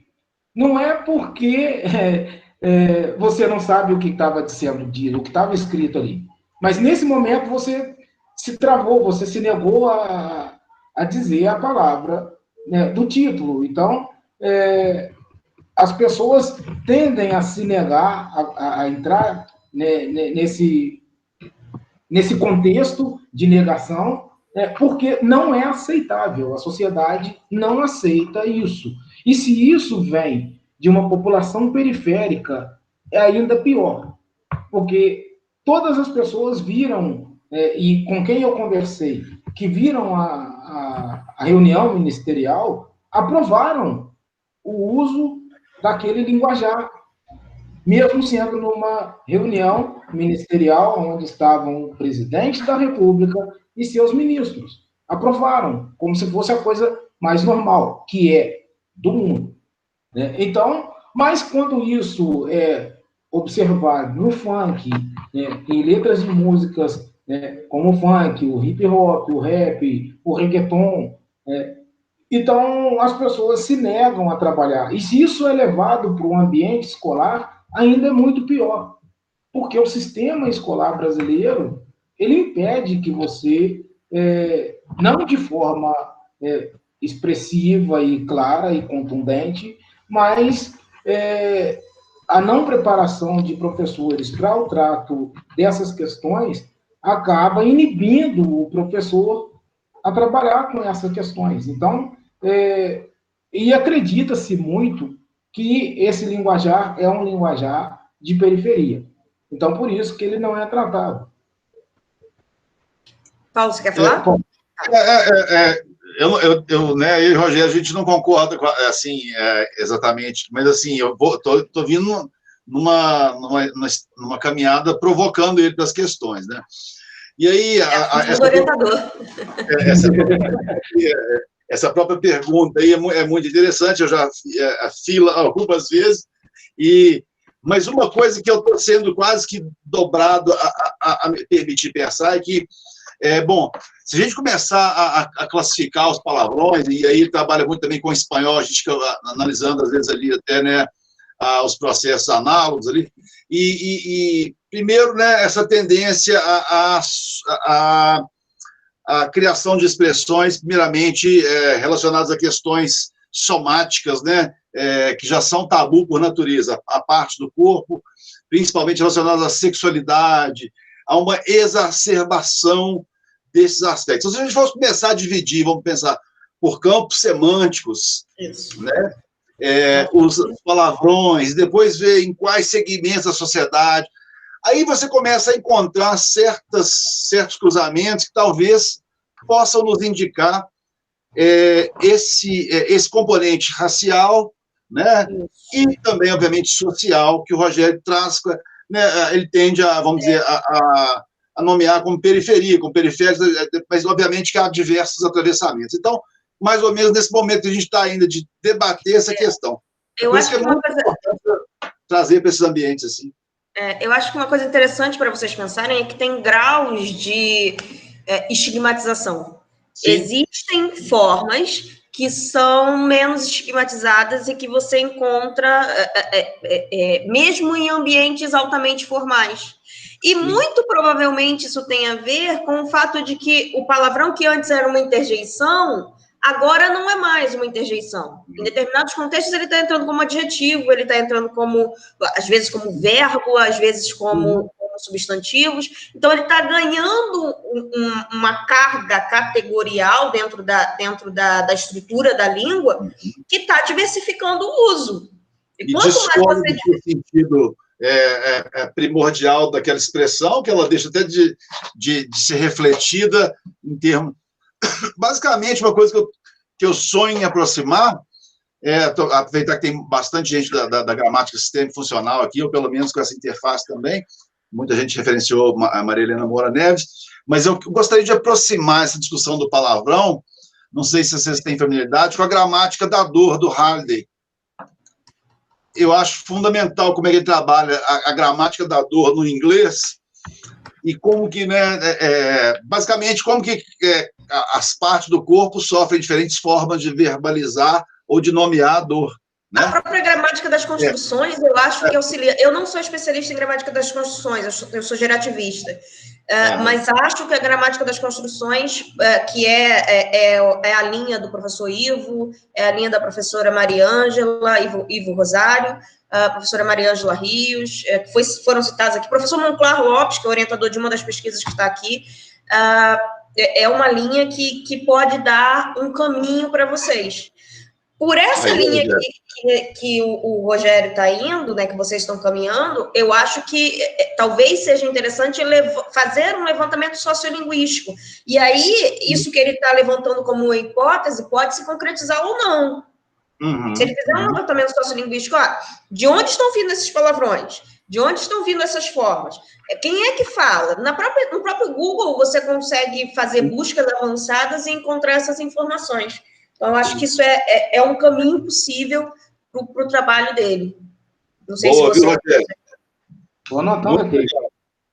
não é porque você não sabe o que estava sendo dito, o que estava escrito ali. Mas, nesse momento, você se travou, você se negou a dizer a palavra, né, do título. Então, as pessoas tendem a se negar a entrar, né, nesse contexto de negação, porque não é aceitável. A sociedade não aceita isso. E se isso vem de uma população periférica, é ainda pior. Porque todas as pessoas viram, e com quem eu conversei, que viram a reunião ministerial aprovaram o uso daquele linguajar, mesmo sendo numa reunião ministerial onde estavam o presidente da República e seus ministros. Aprovaram, como se fosse a coisa mais normal, que é do mundo. Né? Então, mas quando isso é observado no funk, né, em letras de músicas, né, como o funk, o hip hop, o rap, o reggaeton, né, então as pessoas se negam a trabalhar. E se isso é levado para o ambiente escolar, ainda é muito pior, porque o sistema escolar brasileiro, ele impede que você, não de forma expressiva e clara e contundente, mas a não preparação de professores para o trato dessas questões acaba inibindo o professor a trabalhar com essas questões. Então, e acredita-se muito que esse linguajar é um linguajar de periferia. Então, por isso que ele não é tratado. Paulo, você quer falar? Eu e o Rogério, a gente não concorda assim, exatamente, mas assim, eu tô vindo numa caminhada provocando ele das questões, né? E aí... Essa própria pergunta aí é muito interessante, eu já fiz algumas vezes, mas uma coisa que eu estou sendo quase que dobrado a me permitir pensar é que, bom, se a gente começar a classificar os palavrões, e aí trabalha muito também com espanhol, a gente fica analisando às vezes ali até, né, os processos análogos ali, e primeiro, né, essa tendência a criação de expressões, primeiramente, relacionadas a questões somáticas, né, que já são tabu por natureza, a parte do corpo, principalmente relacionadas à sexualidade, a uma exacerbação desses aspectos. Se a gente fosse começar a dividir, vamos pensar por campos semânticos, né, os palavrões, depois ver em quais segmentos da sociedade, aí você começa a encontrar certos cruzamentos que talvez possam nos indicar esse componente racial, né, e também, obviamente, social, que o Rogério traz, né, ele tende a, vamos dizer, a nomear como periferia, como periférico, mas, obviamente, que há diversos atravessamentos. Então, mais ou menos nesse momento que a gente está ainda de debater essa questão. Eu acho que é muito importante trazer para esses ambientes, assim. Eu acho que uma coisa interessante para vocês pensarem é que tem graus de estigmatização. Sim. Existem formas que são menos estigmatizadas e que você encontra mesmo em ambientes altamente formais. E sim, muito provavelmente isso tem a ver com o fato de que o palavrão que antes era uma interjeição, agora não é mais uma interjeição. Em determinados contextos, ele está entrando como adjetivo, ele está entrando como, às vezes, como verbo, às vezes como substantivos. Então, ele está ganhando uma carga categorial dentro da estrutura da língua que está diversificando o uso. E dispõe do sentido primordial daquela expressão, que ela deixa até de ser refletida em termos... Basicamente, uma coisa que eu sonho em aproximar, aproveitar que tem bastante gente da gramática sistêmica funcional aqui, ou pelo menos com essa interface também, muita gente referenciou a Maria Helena Moura Neves, mas eu gostaria de aproximar essa discussão do palavrão, não sei se vocês têm familiaridade, com a gramática da dor, do Halliday. Eu acho fundamental como é que ele trabalha a gramática da dor no inglês, e como que, né, basicamente, como que as partes do corpo sofrem diferentes formas de verbalizar ou de nomear a dor. Né? A própria gramática das construções, eu acho que auxilia. Eu não sou especialista em gramática das construções, eu sou gerativista. Mas acho que a gramática das construções, que é a linha do professor Ivo, é a linha da professora Mariângela, Ivo Rosário, a professora Mariângela Rios, que foram citadas aqui, o professor Monclar Lopes, que é orientador de uma das pesquisas que está aqui, é uma linha que pode dar um caminho para vocês. Por essa linha que o Rogério está indo, né, que vocês estão caminhando, eu acho que talvez seja interessante fazer um levantamento sociolinguístico. E aí, isso que ele está levantando como uma hipótese pode se concretizar ou não. Se ele fizer um levantamento sociolinguístico, de onde estão vindo esses palavrões? De onde estão vindo essas formas? Quem é que fala? No próprio Google, você consegue fazer buscas avançadas e encontrar essas informações. Então, eu acho que isso é um caminho possível para o trabalho dele. Não sei se você... Boa, viu, Rogério? Estou anotando aqui.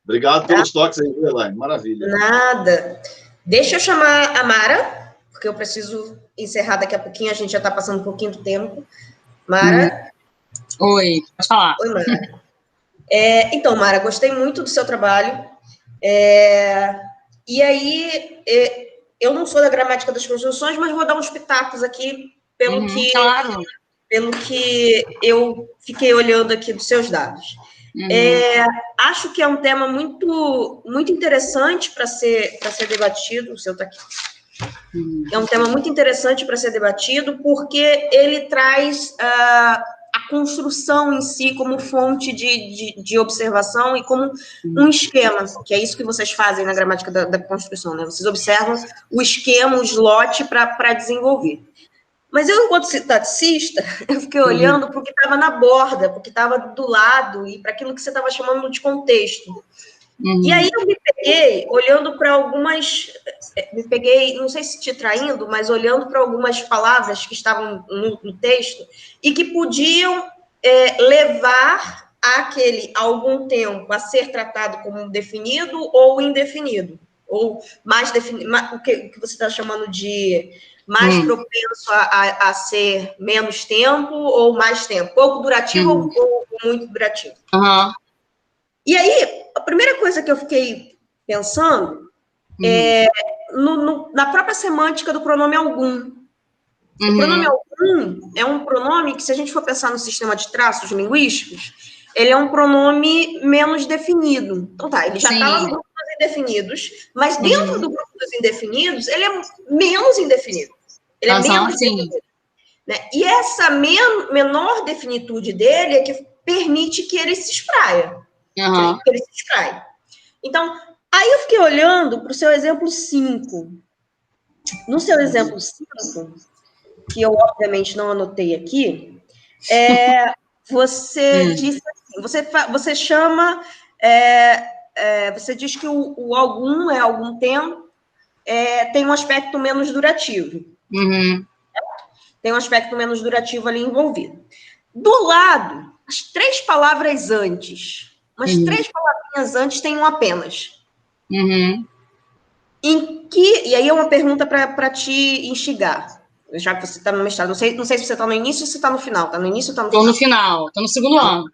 Obrigado pelos toques aí, Elaine. Maravilha. Nada. Deixa eu chamar a Mara, porque eu preciso encerrar daqui a pouquinho, a gente já está passando um pouquinho do tempo. Mara? Oi, pode falar. Oi, Mara. Então, Mara, gostei muito do seu trabalho. E aí... eu não sou da gramática das construções, mas vou dar uns pitacos aqui pelo que eu fiquei olhando aqui dos seus dados. Acho que é um tema muito, muito interessante para ser debatido. O seu está aqui. É um tema muito interessante para ser debatido, porque ele traz a construção em si como fonte de observação e como um esquema, que é isso que vocês fazem na gramática da construção, né? Vocês observam o esquema, o slot para desenvolver. Mas eu, enquanto citaticista, eu fiquei olhando para o que estava na borda, para o que estava do lado e para aquilo que você estava chamando de contexto. E aí eu me peguei olhando para algumas... não sei se te traindo, mas olhando para algumas palavras que estavam no texto e que podiam levar algum tempo a ser tratado como definido ou indefinido, ou mais definido, o que você está chamando de mais propenso a ser menos tempo ou mais tempo, pouco durativo ou muito durativo. E aí, a primeira coisa que eu fiquei pensando na própria semântica do pronome algum. O pronome algum é um pronome que, se a gente for pensar no sistema de traços linguísticos, ele é um pronome menos definido. Então tá, ele já está lá no grupo dos indefinidos, mas dentro do grupo dos indefinidos, ele é menos indefinido. Ele é menos definido. Né? E essa menor definitude dele é que permite que ele se espraia. Que ele se espraia. Então, aí eu fiquei olhando para o seu exemplo 5. No seu exemplo 5, que eu obviamente não anotei aqui, você disse assim, você chama, você diz que o algum algum tempo tem um aspecto menos durativo. Tem um aspecto menos durativo ali envolvido. Do lado, as 3 palavras antes, umas 3 palavrinhas antes tem um apenas. E aí é uma pergunta para te instigar, já que você está no mestrado. Não sei se você está no início ou se está no final. Está no início ou está no final? Estou no final, estou no segundo ano.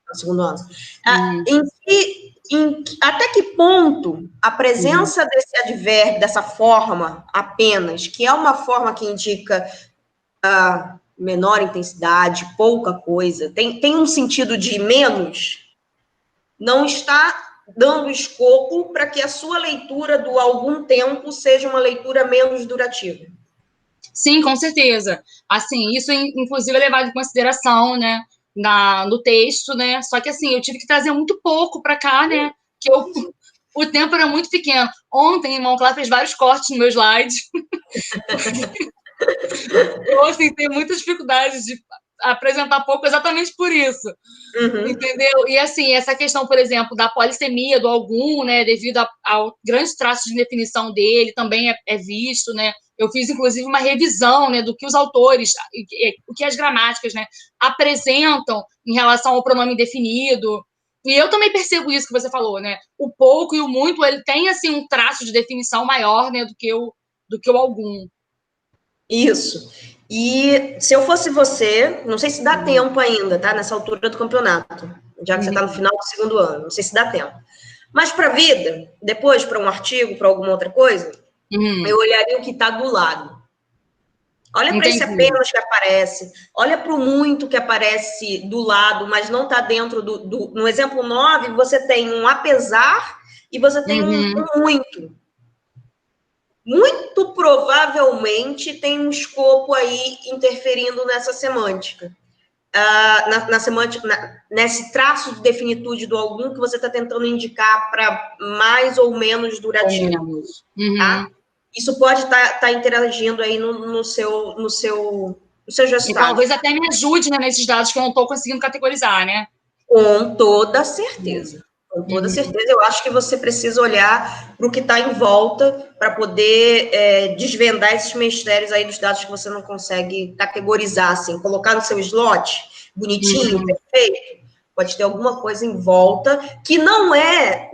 No segundo ano. Até que ponto a presença desse advérbio, dessa forma apenas, que é uma forma que indica menor intensidade, pouca coisa, tem um sentido de menos, não está dando escopo para que a sua leitura do algum tempo seja uma leitura menos durativa. Sim, com certeza. Assim, isso, inclusive, é levado em consideração, né, no texto, né, só que, assim, eu tive que trazer muito pouco para cá, né, que o tempo era muito pequeno. Ontem, irmão, Clara fez vários cortes no meu slide. Eu, assim, tenho muitas dificuldades de apresentar pouco exatamente por isso. Entendeu? E, assim, essa questão, por exemplo, da polissemia do algum, né, devido ao grande traço de definição dele, também é visto, né. Eu fiz, inclusive, uma revisão, né, do que os autores, o que as gramáticas, né, apresentam em relação ao pronome indefinido. E eu também percebo isso que você falou, né? O pouco e o muito, ele tem, assim, um traço de definição maior, né, do que o algum. Isso. E se eu fosse você, não sei se dá tempo ainda, tá? Nessa altura do campeonato, já que você está no final do segundo ano, não sei se dá tempo. Mas para a vida, depois, para um artigo, para alguma outra coisa, eu olharia o que está do lado. Olha para esse apenas que aparece, olha para o muito que aparece do lado, mas não está dentro no exemplo 9, você tem um apesar e você tem um muito. muito provavelmente tem um escopo aí interferindo nessa semântica. Na semântica, nesse traço de definitude do algum que você está tentando indicar para mais ou menos durativo. Tá? Isso pode estar interagindo aí no seu gestado. E talvez até me ajude, né, nesses dados que eu não estou conseguindo categorizar, né? Com toda certeza. Com toda certeza, eu acho que você precisa olhar para o que está em volta para poder desvendar esses mistérios aí dos dados que você não consegue categorizar, assim, colocar no seu slot, bonitinho, perfeito. Pode ter alguma coisa em volta que não é,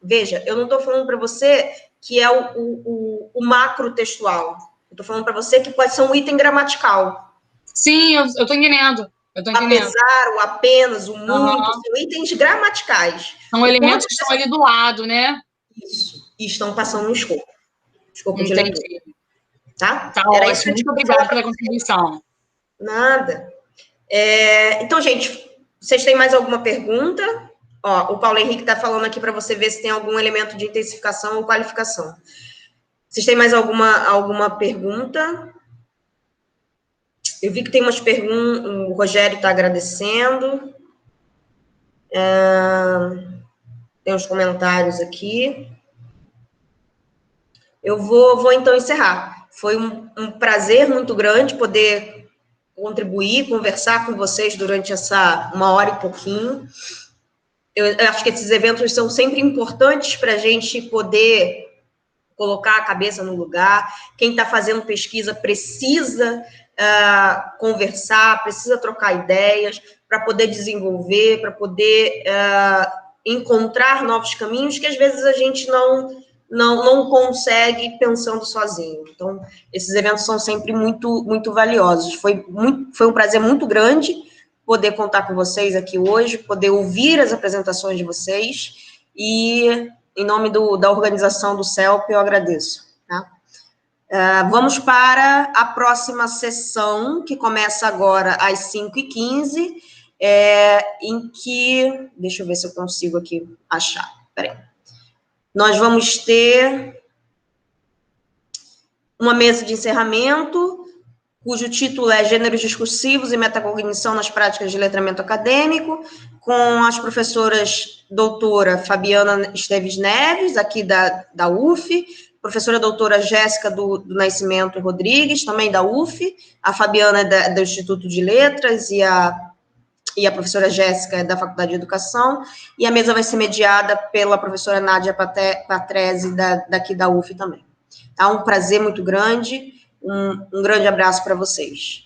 veja, eu não estou falando para você que é o macro textual, eu estou falando para você que pode ser um item gramatical. Sim, eu estou entendendo. Apesar, o apenas, o muito, são itens gramaticais. São elementos que estão ali do lado, né? Isso. E estão passando no escopo. Escopo de leitura. Tá? Tá ótimo. Muito obrigada pela contribuição. Nada. Então, gente, vocês têm mais alguma pergunta? Ó, o Paulo Henrique está falando aqui para você ver se tem algum elemento de intensificação ou qualificação. Vocês têm mais alguma pergunta? Eu vi que tem umas perguntas, o Rogério está agradecendo. Tem uns comentários aqui. Eu vou então encerrar. Foi um prazer muito grande poder contribuir, conversar com vocês durante essa 1 hora e pouquinho. Eu acho que esses eventos são sempre importantes para a gente poder colocar a cabeça no lugar. Quem está fazendo pesquisa precisa conversar, precisa trocar ideias para poder desenvolver, para poder encontrar novos caminhos que às vezes a gente não consegue pensando sozinho. Então, esses eventos são sempre muito, muito valiosos. Foi um prazer muito grande poder contar com vocês aqui hoje, poder ouvir as apresentações de vocês e, em nome da organização do CELP, eu agradeço. Tá? Vamos para a próxima sessão, que começa agora às 5h15, em que... Deixa eu ver se eu consigo aqui achar. Peraí. Nós vamos ter uma mesa de encerramento, cujo título é Gêneros Discursivos e Metacognição nas Práticas de Letramento Acadêmico, com as professoras doutora Fabiana Esteves Neves, aqui da UF, professora doutora Jéssica do Nascimento Rodrigues, também da UF, a Fabiana do Instituto de Letras e a professora Jéssica da Faculdade de Educação, e a mesa vai ser mediada pela professora Nádia Patrese, daqui da UF também. Tá? Um prazer muito grande, um grande abraço para vocês.